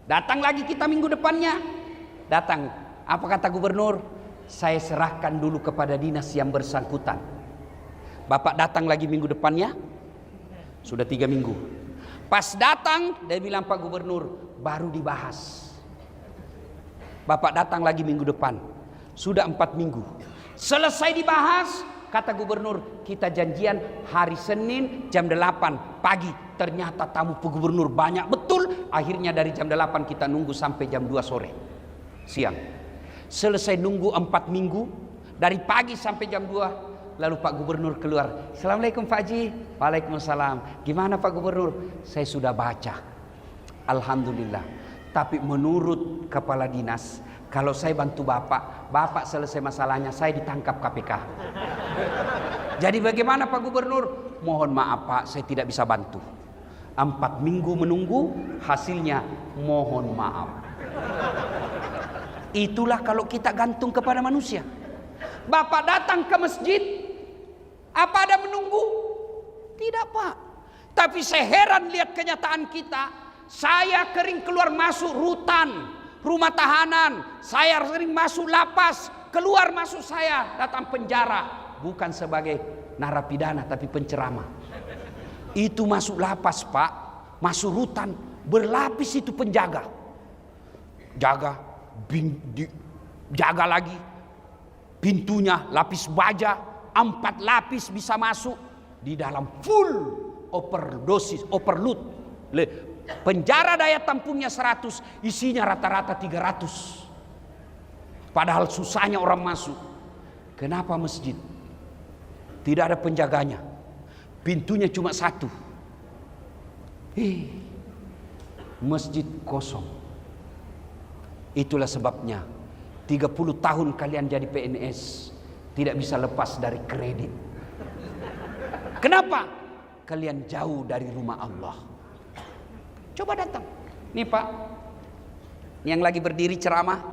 datang lagi kita minggu depannya, datang. Apa kata gubernur? Saya serahkan dulu kepada dinas yang bersangkutan. Bapak datang lagi minggu depannya, sudah 3 minggu. Pas datang, dia bilang, Pak Gubernur, baru dibahas. Bapak datang lagi minggu depan, sudah 4 minggu. Selesai dibahas, kata gubernur, kita janjian hari Senin jam 8 pagi. Ternyata tamu Pak Gubernur banyak betul. Akhirnya dari jam 8 kita nunggu sampai jam 2 sore. Siang. Selesai nunggu 4 minggu, dari pagi sampai jam 2. Lalu Pak Gubernur keluar. Assalamualaikum Pak Haji. Waalaikumsalam. Gimana Pak Gubernur? Saya sudah baca. Alhamdulillah. Tapi menurut kepala dinas, kalau saya bantu Bapak selesai masalahnya, saya ditangkap KPK. Jadi bagaimana Pak Gubernur? Mohon maaf Pak, saya tidak bisa bantu. 4 minggu menunggu, hasilnya mohon maaf. Itulah kalau kita gantung kepada manusia. Bapak datang ke masjid, apa ada menunggu? Tidak Pak. Tapi saya heran lihat kenyataan kita. Saya kering keluar masuk rutan, rumah tahanan. Saya sering masuk lapas, keluar masuk saya datang penjara. Bukan sebagai narapidana tapi penceramah. Itu masuk lapas Pak, masuk rutan, berlapis itu penjaga. Jaga lagi. Pintunya lapis baja, 4 lapis bisa masuk. Di dalam full overload. Penjara daya tampungnya 100, isinya rata-rata 300. Padahal susahnya orang masuk. Kenapa masjid? Tidak ada penjaganya. Pintunya cuma 1. Masjid kosong. Itulah sebabnya 30 tahun kalian jadi PNS tidak bisa lepas dari kredit. Kenapa? Kalian jauh dari rumah Allah. Coba datang. Nih Pak, yang lagi berdiri ceramah,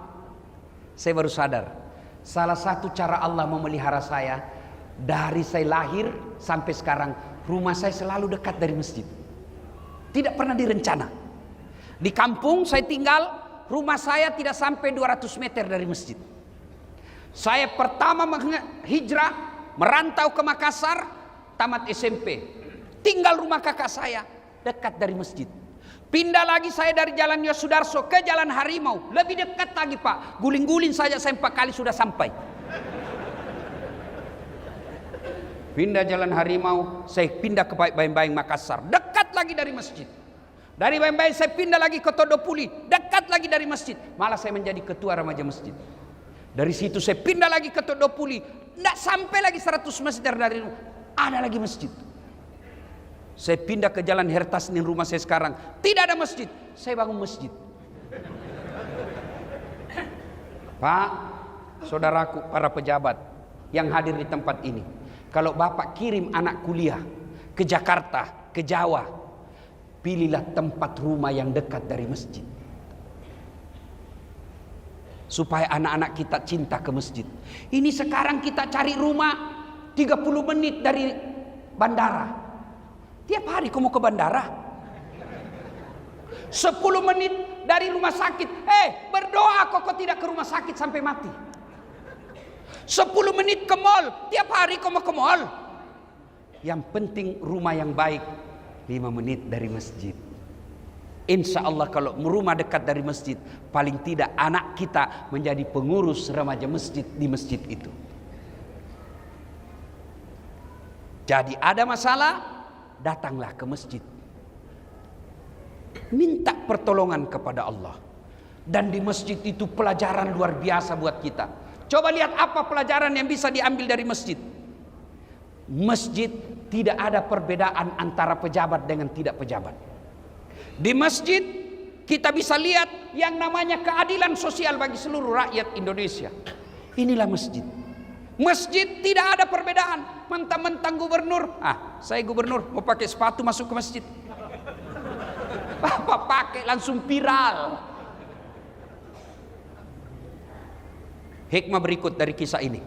saya baru sadar. Salah satu cara Allah memelihara saya, dari saya lahir sampai sekarang, rumah saya selalu dekat dari masjid. Tidak pernah direncana. Di kampung saya tinggal, rumah saya tidak sampai 200 meter dari masjid. Saya pertama hijrah, merantau ke Makassar, tamat SMP. Tinggal rumah kakak saya, dekat dari masjid. Pindah lagi saya dari Jalan Yosudarso ke Jalan Harimau. Lebih dekat lagi Pak. Guling-guling saja saya 4 kali sudah sampai. Pindah Jalan Harimau, saya pindah ke Bayang-Bayang Makassar. Dekat lagi dari masjid. Dari Bayang-Bayang saya pindah lagi ke Todopuli. Dekat lagi dari masjid. Malah saya menjadi ketua remaja masjid. Dari situ saya pindah lagi ke Todopuli. Tidak sampai lagi 100 meter dari ada lagi masjid. Saya pindah ke Jalan Hertasnin rumah saya sekarang. Tidak ada masjid. Saya bangun masjid. Pak, saudaraku, para pejabat yang hadir di tempat ini. Kalau Bapak kirim anak kuliah ke Jakarta, ke Jawa, pilihlah tempat rumah yang dekat dari masjid. Supaya anak-anak kita cinta ke masjid. Ini sekarang kita cari rumah 30 menit dari bandara. Tiap hari kau mau ke bandara. 10 menit dari rumah sakit. Berdoa kau tidak ke rumah sakit sampai mati. 10 menit ke mall. Tiap hari kau mau ke mall. Yang penting rumah yang baik. 5 menit dari masjid. Insya Allah kalau rumah dekat dari masjid, paling tidak anak kita menjadi pengurus remaja masjid di masjid itu. Jadi ada masalah, datanglah ke masjid. Minta pertolongan kepada Allah. Dan di masjid itu pelajaran luar biasa buat kita. Coba lihat apa pelajaran yang bisa diambil dari masjid. Masjid tidak ada perbedaan antara pejabat dengan tidak pejabat. Di masjid kita bisa lihat yang namanya keadilan sosial bagi seluruh rakyat Indonesia. Inilah masjid. Masjid tidak ada perbedaan. Mentang-mentang gubernur, saya gubernur mau pakai sepatu masuk ke masjid. Bapak pakai langsung viral. Hikmah berikut dari kisah ini.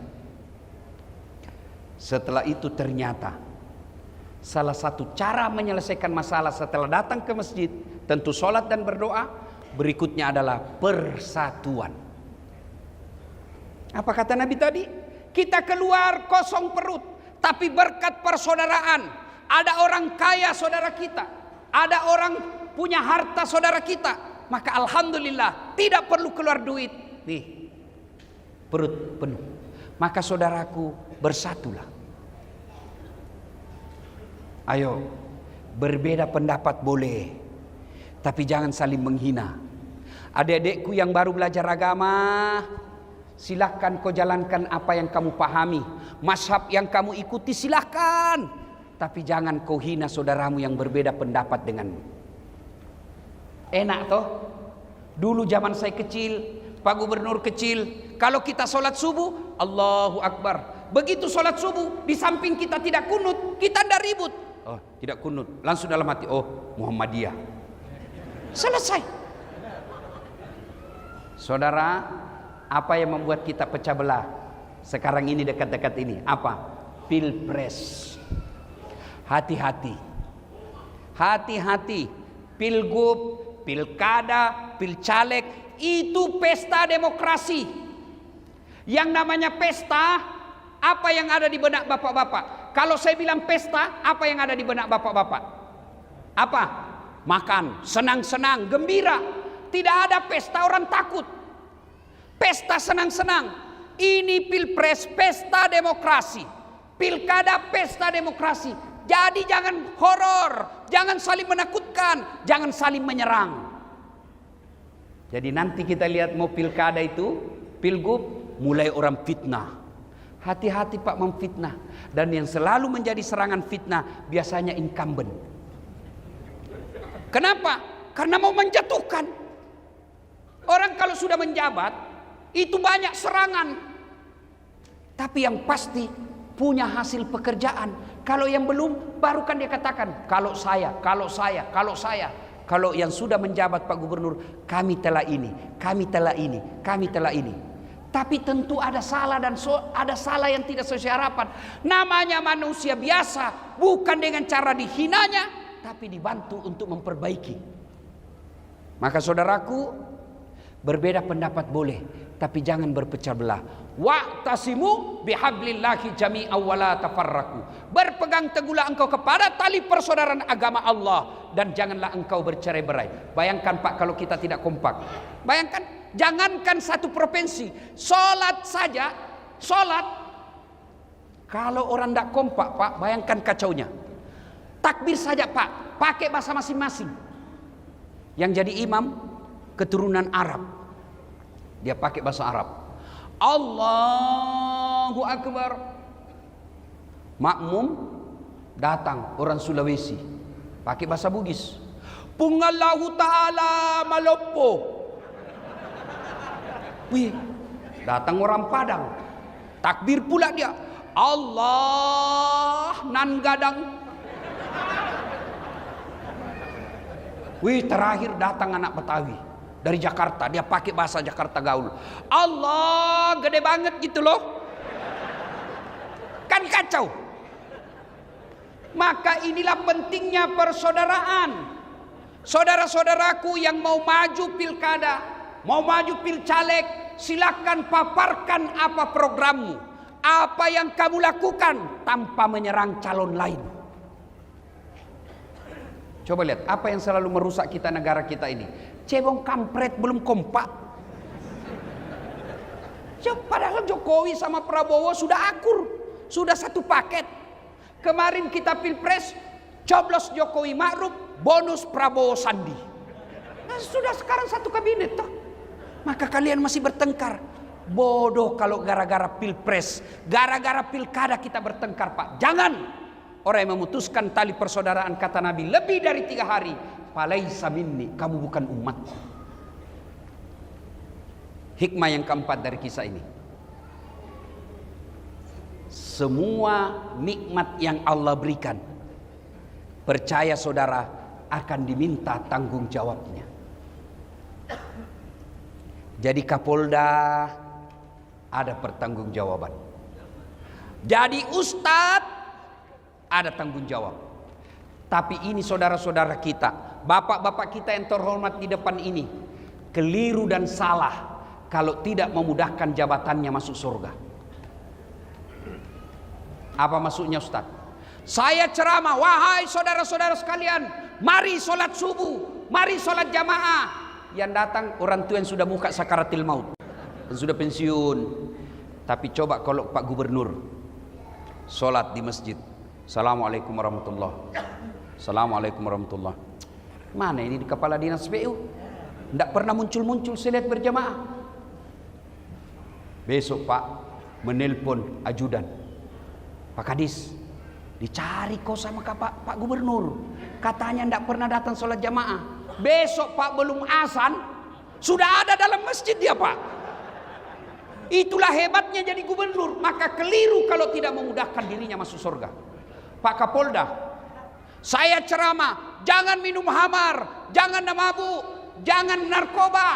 Setelah itu ternyata salah satu cara menyelesaikan masalah setelah datang ke masjid, tentu sholat dan berdoa. Berikutnya adalah persatuan. Apa kata Nabi tadi? Kita keluar kosong perut, tapi berkat persaudaraan. Ada orang kaya saudara kita, ada orang punya harta saudara kita, maka alhamdulillah tidak perlu keluar duit. Nih, perut penuh. Maka saudaraku, bersatulah. Ayo, berbeda pendapat boleh, tapi jangan saling menghina. Adik-adikku yang baru belajar agama, silahkan kau jalankan apa yang kamu pahami. Mazhab yang kamu ikuti silahkan, tapi jangan kau hina saudaramu yang berbeda pendapat denganmu. Enak toh? Dulu zaman saya kecil, Pak Gubernur kecil, kalau kita sholat subuh, Allahu Akbar. Begitu sholat subuh, di samping kita tidak kunut, kita tidak ribut. Oh, tidak kunut, langsung dalam hati, oh Muhammadiyah. Selesai. Saudara, apa yang membuat kita pecah belah sekarang ini, dekat-dekat ini? Apa? Pilpres. Hati-hati. Hati-hati. Pilgub, pilkada, pilcaleg, itu pesta demokrasi. Yang namanya pesta, apa yang ada di benak bapak-bapak? Kalau saya bilang pesta, apa yang ada di benak bapak-bapak? Apa? Makan, senang-senang, gembira. Tidak ada pesta orang takut. Pesta senang-senang. Ini pilpres, pesta demokrasi. Pilkada, pesta demokrasi. Jadi jangan horor, jangan saling menakutkan, jangan saling menyerang. Jadi nanti kita lihat mau pilkada itu, pilgub, mulai orang fitnah. Hati-hati Pak memfitnah. Dan yang selalu menjadi serangan fitnah biasanya incumbent. Kenapa? Karena mau menjatuhkan. Orang kalau sudah menjabat itu banyak serangan. Tapi yang pasti punya hasil pekerjaan. Kalau yang belum, baru kan dia katakan kalau saya. Kalau yang sudah menjabat Pak Gubernur, kami telah ini, kami telah ini, kami telah ini. Tapi tentu ada salah dan ada salah yang tidak sesuai harapan. Namanya manusia biasa, bukan dengan cara dihinanya, tapi dibantu untuk memperbaiki. Maka saudaraku, berbeda pendapat boleh, tapi jangan berpecah belah. Wa'tasimu bihablillahi jami'an wa la tafarraqu. Berpegang teguhlah engkau kepada tali persaudaraan agama Allah dan janganlah engkau bercerai-berai. Bayangkan Pak kalau kita tidak kompak. Bayangkan, jangankan satu provinsi, sholat saja, sholat. Kalau orang tidak kompak Pak, bayangkan kacaunya. Takbir saja Pak, pakai bahasa masing-masing. Yang jadi imam keturunan Arab, dia pakai bahasa Arab. Allahu Akbar. Makmum datang orang Sulawesi, pakai bahasa Bugis. Pungallahu ta'ala malopo. Wih, datang orang Padang, takbir pula dia. Allah nan gadang. Wih, terakhir datang anak Betawi dari Jakarta, dia pakai bahasa Jakarta gaul. Allah gede banget gitu loh. Kan kacau. Maka inilah pentingnya persaudaraan. Saudara-saudaraku yang mau maju pilkada, mau maju pilcaleg, silakan paparkan apa programmu, apa yang kamu lakukan tanpa menyerang calon lain. Coba lihat apa yang selalu merusak kita, negara kita ini. Cebong kampret belum kompak. Padahal Jokowi sama Prabowo sudah akur, sudah satu paket. Kemarin kita pilpres, Coblos Jokowi Ma'ruf, bonus Prabowo Sandi. Nah, sudah sekarang satu kabinet toh. Maka kalian masih bertengkar. Bodoh kalau gara-gara pilpres, gara-gara pilkada kita bertengkar, Pak. Jangan. Orang yang memutuskan tali persaudaraan, kata Nabi, lebih dari 3 hari, falaisa minni, kamu bukan umatku. Hikmah yang keempat dari kisah ini, semua nikmat yang Allah berikan, percaya saudara, akan diminta tanggung jawabnya. Jadi Kapolda ada pertanggungjawaban. Jadi Ustadz ada tanggung jawab. Tapi ini saudara-saudara kita, bapak-bapak kita yang terhormat di depan ini, keliru dan salah kalau tidak memudahkan jabatannya masuk surga. Apa maksudnya Ustaz? Saya ceramah, wahai saudara-saudara sekalian, mari sholat subuh, mari sholat jamaah. Yang datang orang tua yang sudah muka sakaratil maut, yang sudah pensiun. Tapi coba kalau Pak Gubernur sholat di masjid, Assalamualaikum warahmatullahi, Assalamualaikum warahmatullahi. Mana ini di kepala dinas PU? Tidak pernah muncul-muncul saya lihat berjamaah. Besok Pak menelpon ajudan, Pak Kadis, dicari kau sama Pak Gubernur, katanya tidak pernah datang sholat jamaah. Besok Pak belum azan sudah ada dalam masjid dia, Pak. Itulah hebatnya jadi gubernur. Maka keliru kalau tidak memudahkan dirinya masuk surga. Pak Kapolda, saya ceramah, jangan minum hamar, jangan mabuk, jangan narkoba.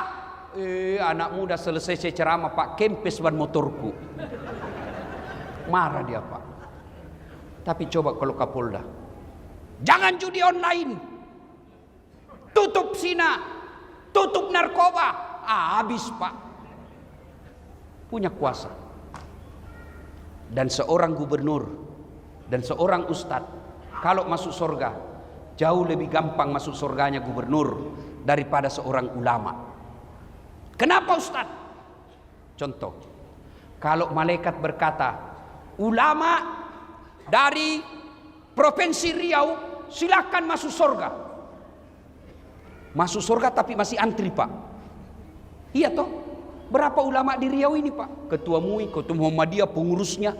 Anak muda selesai saya ceramah, Pak, kempes ban motorku. Marah dia, Pak. Tapi coba kalau Kapolda, jangan judi online, tutup zina, tutup narkoba. Habis, Pak. Punya kuasa. Dan seorang gubernur dan seorang ustadz kalau masuk surga, jauh lebih gampang masuk surganya gubernur daripada seorang ulama. Kenapa ustadz? Contoh, kalau malaikat berkata, ulama dari provinsi Riau silakan masuk surga. Masuk surga tapi masih antri, Pak. Iya toh? Berapa ulama di Riau ini, Pak? Ketua MUI, Ketua Muhammadiyah, pengurusnya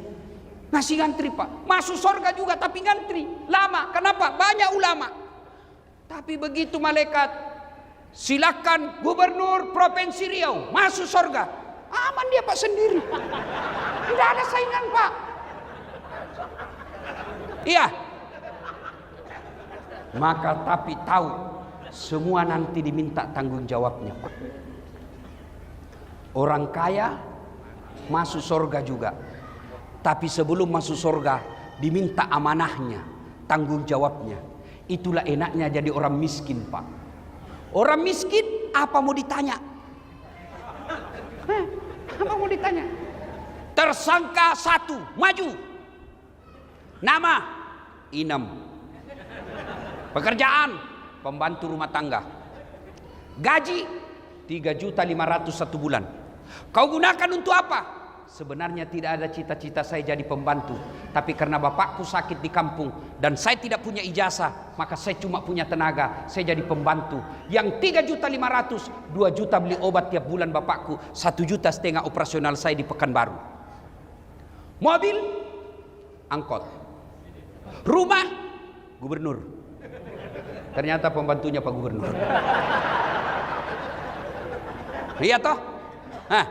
masih ngantri, Pak. Masuk surga juga tapi ngantri lama. Kenapa? Banyak ulama. Tapi begitu malaikat, silakan gubernur provinsi Riau masuk surga, aman dia, Pak, sendiri. Tidak ada saingan, Pak. Iya. Maka tapi tahu semua nanti diminta tanggung jawabnya, Pak. Orang kaya masuk surga juga. Tapi sebelum masuk surga diminta amanahnya, tanggung jawabnya. Itulah enaknya jadi orang miskin, Pak. Orang miskin apa mau ditanya? Apa mau ditanya? Tersangka 1 maju. Nama Inem. Pekerjaan pembantu rumah tangga. Gaji 3.500.000 1 bulan. Kau gunakan untuk apa? Sebenarnya tidak ada cita-cita saya jadi pembantu, tapi karena bapakku sakit di kampung dan saya tidak punya ijazah, maka saya cuma punya tenaga, saya jadi pembantu. Yang 3.500.000, 2 juta beli obat tiap bulan bapakku, 1,5 juta operasional saya di Pekanbaru. Mobil, angkot. Rumah, gubernur. Ternyata pembantunya Pak Gubernur. Iya toh? Hah.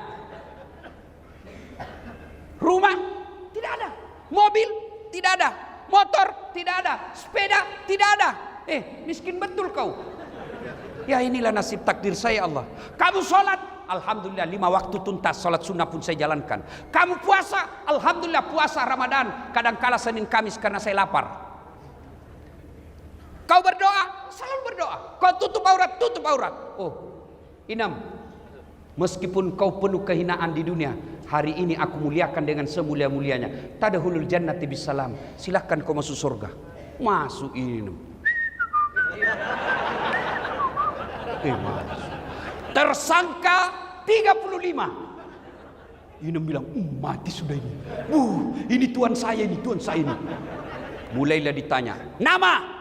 Rumah tidak ada, mobil tidak ada, motor tidak ada, sepeda tidak ada. Miskin betul kau. Ya inilah nasib takdir saya, Allah. Kamu sholat, alhamdulillah 5 waktu tuntas, sholat sunnah pun saya jalankan. Kamu puasa, alhamdulillah puasa Ramadan, kadangkala Senin Kamis karena saya lapar. Kau berdoa, selalu berdoa. Kau tutup aurat. Oh, Inam, meskipun kau penuh kehinaan di dunia, hari ini aku muliakan dengan semulia-mulianya. Tadkhulul jannati bisalam. Silahkan kau masuk surga. Masuk ini. Masuk. Tersangka 35. Ini bilang, mati sudah ini. Ini tuan saya ini. Mulailah ditanya. Nama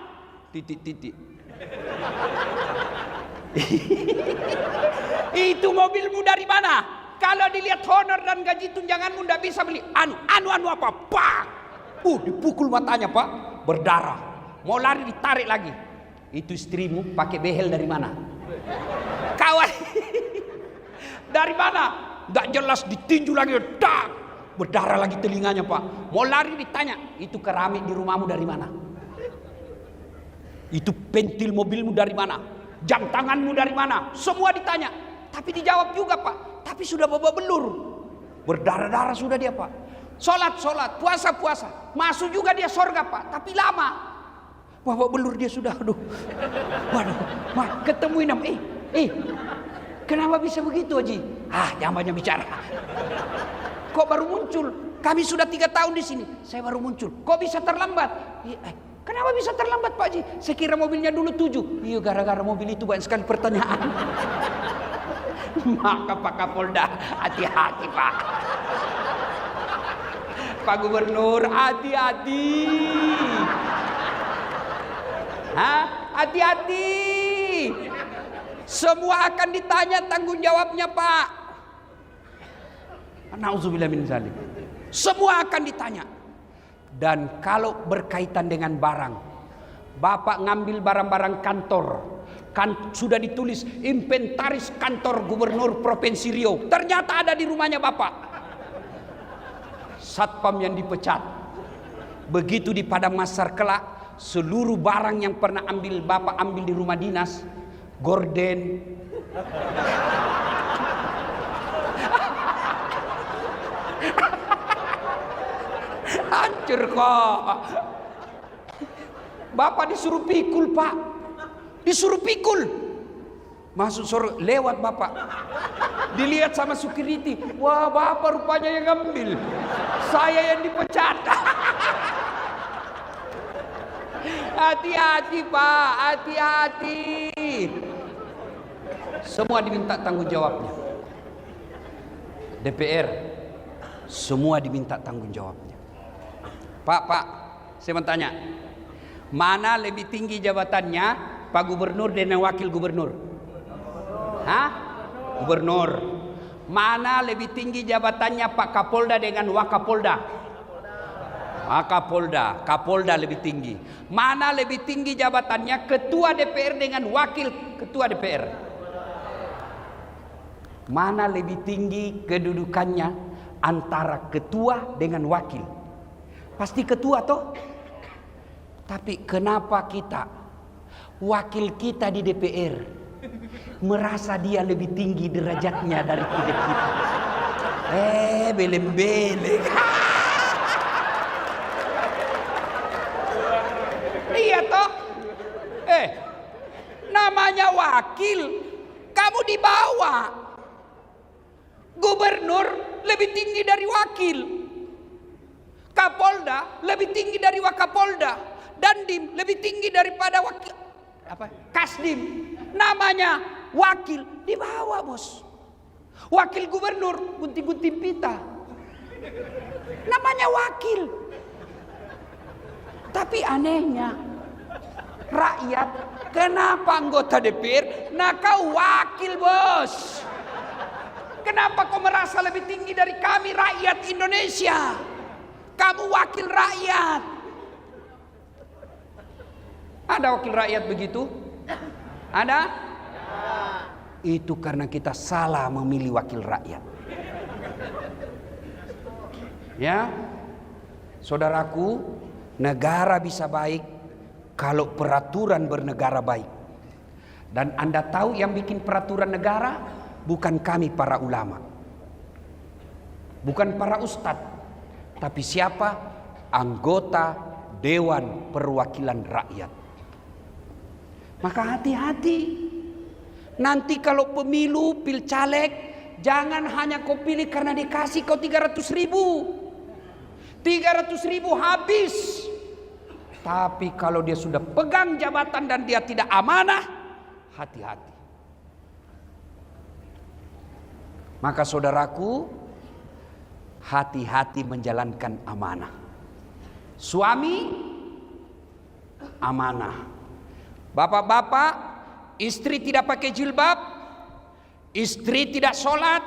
titik-titik. Itu mobilmu dari mana? Kalau dilihat honor dan gaji tunjanganmu ndak bisa beli. Anu apa? Pak. Dipukul matanya, Pak. Berdarah. Mau lari ditarik lagi. Itu istrimu pakai behel dari mana? Kawan. Dari mana? Ndak jelas, ditinju lagi. Tak. Berdarah lagi telinganya, Pak. Mau lari ditanya, itu keramik di rumahmu dari mana? Itu pentil mobilmu dari mana? Jam tanganmu dari mana? Semua ditanya. Tapi dijawab juga, Pak. Tapi sudah babak belur. Berdarah-darah sudah dia, Pak. Sholat, puasa. Masuk juga dia surga, Pak. Tapi lama. Babak belur dia sudah. Aduh. Waduh. Ketemuin nam. Kenapa bisa begitu, Haji? Jangan banyak bicara. Kok baru muncul? Kami sudah 3 tahun di sini. Saya baru muncul. Kok bisa terlambat? Kenapa bisa terlambat, Pak Haji? Saya kira mobilnya dulu 7. Iya, gara-gara mobil itu banyak sekali pertanyaan. Maka Pak Kapolda, hati-hati, Pak. Pak Gubernur, hati-hati. Hati-hati. Semua akan ditanya tanggung jawabnya, Pak. Nauzubillah min zalik. Semua akan ditanya. Dan kalau berkaitan dengan barang, Bapak ngambil barang-barang kantor, kan sudah ditulis inventaris kantor Gubernur Provinsi Riau, ternyata ada di rumahnya Bapak. Satpam yang dipecat. Begitu di Padang Masar kelak, seluruh barang yang pernah Bapak ambil di rumah dinas, gorden, hancur kok. Bapak disuruh pikul, Pak. Disuruh pikul. Masuk sore lewat Bapak. Dilihat sama security. Wah, Bapak rupanya yang ngambil. Saya yang dipecat. Hati-hati, Pak. Hati-hati. Semua diminta tanggung jawabnya. DPR semua diminta tanggung jawabnya. Pak, saya mau tanya, mana lebih tinggi jabatannya, Pak Gubernur dan Wakil Gubernur? Gubernur. Mana lebih tinggi jabatannya Pak Kapolda dengan Wakapolda? Kapolda lebih tinggi. Mana lebih tinggi jabatannya Ketua DPR dengan Wakil Ketua DPR? Mana lebih tinggi kedudukannya antara ketua dengan wakil? Pasti ketua toh. Tapi kenapa kita, wakil kita di DPR, merasa dia lebih tinggi derajatnya dari kita? Beleng-beleng. Iya toh. Namanya wakil, kamu di bawah. Gubernur lebih tinggi dari wakil. Kapolda lebih tinggi dari Wakapolda. Dandim lebih tinggi daripada wakil Kasdim. Namanya wakil di bawah, bos. Wakil gubernur gunting-gunting pita. Namanya wakil. Tapi anehnya rakyat, kenapa anggota DPR? Nah, kau wakil, bos. Kenapa kau merasa lebih tinggi dari kami rakyat Indonesia? Kamu wakil rakyat. Ada wakil rakyat begitu? Ada? Itu karena kita salah memilih wakil rakyat. Ya, saudaraku, negara bisa baik kalau peraturan bernegara baik. Dan Anda tahu yang bikin peraturan negara? Bukan kami para ulama, bukan para ustadz, tapi siapa? Anggota Dewan Perwakilan Rakyat. Maka hati-hati. Nanti kalau pemilu, pilcaleg, jangan hanya kau pilih karena dikasih kau 300.000. 300.000 habis. Tapi kalau dia sudah pegang jabatan dan dia tidak amanah, hati-hati. Maka saudaraku, hati-hati menjalankan amanah. Suami, amanah. Bapak-bapak, istri tidak pakai jilbab, istri tidak sholat,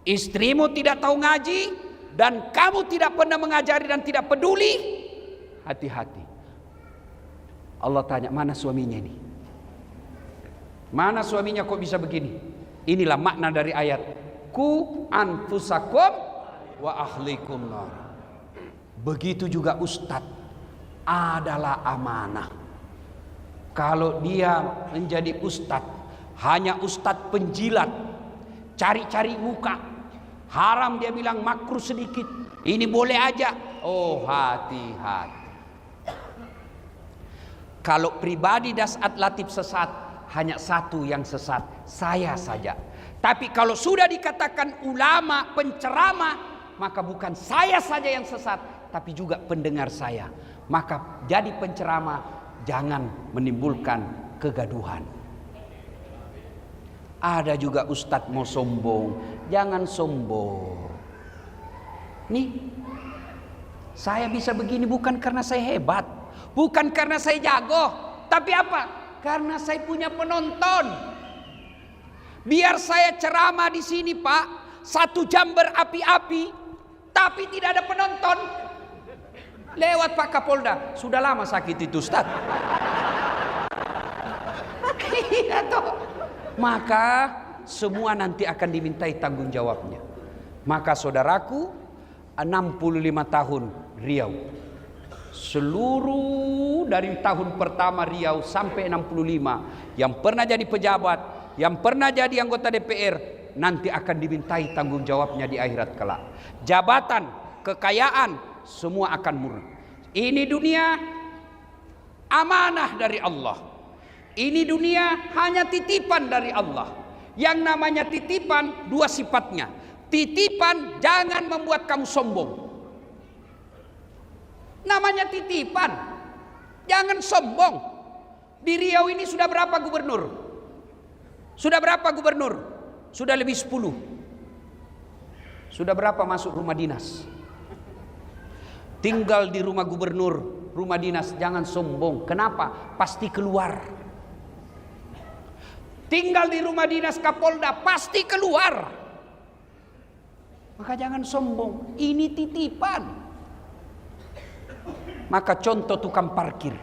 istrimu tidak tahu ngaji, dan kamu tidak pernah mengajari dan tidak peduli, hati-hati. Allah tanya, mana suaminya ini? Mana suaminya kok bisa begini? Inilah makna dari ayat ku anfusakum wa ahlikum nar. Begitu juga ustadz adalah amanah. Kalau dia menjadi ustadz, hanya ustadz penjilat, cari-cari muka, haram dia bilang, makruh sedikit, ini boleh aja. Oh, hati-hati. Kalau pribadi Das'at Latif sesat, hanya satu yang sesat, saya saja. Tapi kalau sudah dikatakan ulama, penceramah, maka bukan saya saja yang sesat, tapi juga pendengar saya. Maka jadi penceramah, jangan menimbulkan kegaduhan. Ada juga ustadz mau sombong, jangan sombong. Nih, saya bisa begini bukan karena saya hebat, bukan karena saya jago, tapi apa? Karena saya punya penonton. Biar saya ceramah di sini, Pak, 1 jam berapi-api, tapi tidak ada penonton. Lewat Pak Kapolda, sudah lama sakit itu Ustaz. Iya toh. Maka semua nanti akan dimintai tanggung jawabnya. Maka saudaraku, 65 tahun Riau, seluruh dari tahun pertama Riau sampai 65, yang pernah jadi pejabat, yang pernah jadi anggota DPR, nanti akan dimintai tanggung jawabnya di akhirat kelak. Jabatan, kekayaan, semua akan murni. Ini dunia amanah dari Allah. Ini dunia hanya titipan dari Allah. Yang namanya titipan, 2 sifatnya. Titipan jangan membuat kamu sombong. Namanya titipan, jangan sombong. Di Riau ini sudah berapa gubernur? Sudah berapa gubernur? Sudah lebih 10. Sudah berapa masuk rumah dinas? Tinggal di rumah gubernur, rumah dinas, jangan sombong. Kenapa? Pasti keluar. Tinggal di rumah dinas Kapolda, pasti keluar. Maka jangan sombong, ini titipan. Maka contoh tukang parkir.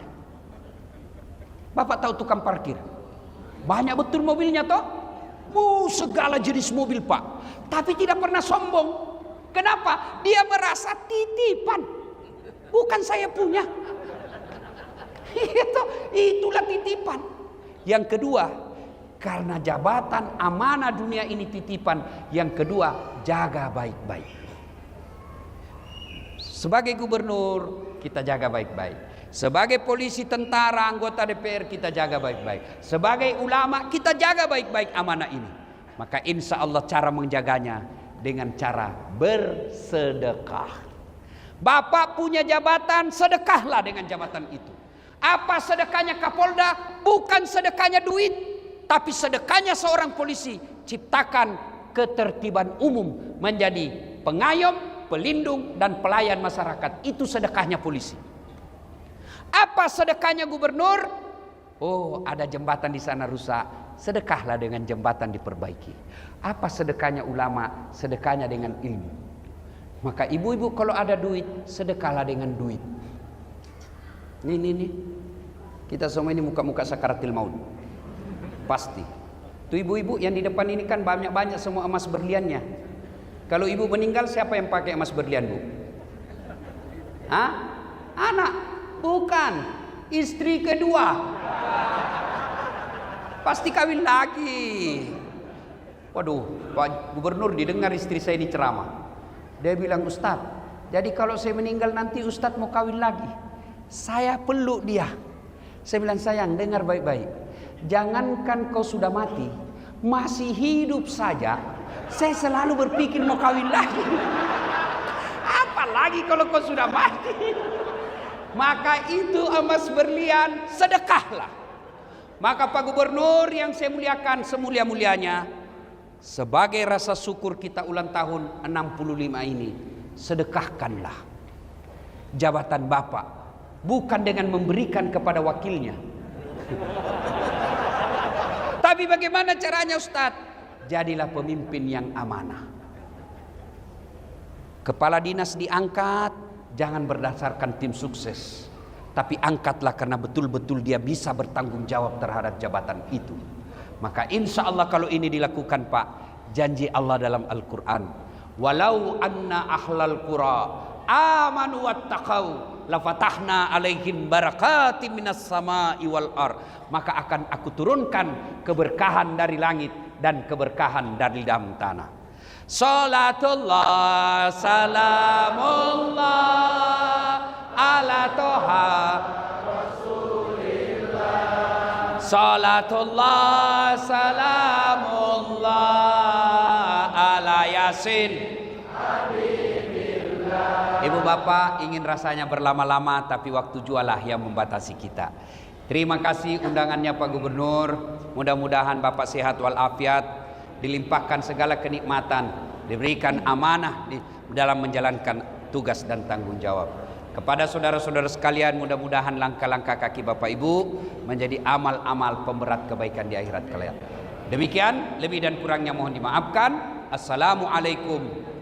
Bapak tahu tukang parkir? Banyak betul mobilnya toh? Segala jenis mobil Pak. Tapi tidak pernah sombong. Kenapa? Dia merasa titipan. Bukan saya punya. Itulah titipan. Yang kedua, karena jabatan amanah dunia ini titipan. Yang kedua, jaga baik-baik. Sebagai gubernur, kita jaga baik-baik. Sebagai polisi, tentara, anggota DPR, kita jaga baik-baik. Sebagai ulama, kita jaga baik-baik amanah ini. Maka insya Allah cara menjaganya dengan cara bersedekah. Bapak punya jabatan, sedekahlah dengan jabatan itu. Apa sedekahnya Kapolda? Bukan sedekahnya duit, tapi sedekahnya seorang polisi. Ciptakan ketertiban umum, menjadi pengayom, pelindung, dan pelayan masyarakat. Itu sedekahnya polisi. Apa sedekahnya gubernur? Oh, ada jembatan di sana rusak, sedekahlah dengan jembatan diperbaiki. Apa sedekahnya ulama? Sedekahnya dengan ilmu. Maka ibu-ibu kalau ada duit, sedekahlah dengan duit. Nih. Kita semua ini muka-muka sakaratil maut. Pasti. Tuh ibu-ibu yang di depan ini kan banyak-banyak semua emas berliannya. Kalau ibu meninggal, siapa yang pakai emas berlian, Bu? Hah? Anak? Bukan. Istri kedua. Pasti kawin lagi. Waduh, Pak Gubernur didengar istri saya ini ceramah. Dia bilang, Ustadz, jadi kalau saya meninggal nanti Ustadz mau kawin lagi. Saya peluk dia. Saya bilang, sayang, dengar baik-baik. Jangankan kau sudah mati, masih hidup saja, saya selalu berpikir mau kawin lagi. Apalagi kalau kau sudah mati. Maka itu emas berlian, sedekahlah. Maka Pak Gubernur yang saya muliakan, semulia-mulianya, sebagai rasa syukur kita ulang tahun 65 ini, sedekahkanlah jabatan Bapak. Bukan dengan memberikan kepada wakilnya, Tapi bagaimana caranya Ustadz? Jadilah pemimpin yang amanah. Kepala dinas diangkat, jangan berdasarkan tim sukses, tapi angkatlah karena betul-betul dia bisa bertanggung jawab terhadap jabatan itu. Maka insya Allah kalau ini dilakukan Pak, janji Allah dalam Al-Quran, walau anna ahlal qura amanu wattaqau lafatahna alaihim barakatim minas sama'i wal ar, maka akan aku turunkan keberkahan dari langit dan keberkahan dari dalam tanah. Salatullah salamullah ala toha Rasulillah. Salatullah salamullah ala Yasin. Ibu bapak ingin rasanya berlama-lama, tapi waktu jualah yang membatasi kita. Terima kasih undangannya Pak Gubernur. Mudah-mudahan Bapak sehat walafiat, dilimpahkan segala kenikmatan, diberikan amanah dalam menjalankan tugas dan tanggung jawab. Kepada saudara-saudara sekalian, mudah-mudahan langkah-langkah kaki Bapak Ibu menjadi amal-amal pemberat kebaikan di akhirat kelak. Demikian, lebih dan kurangnya mohon dimaafkan. Assalamualaikum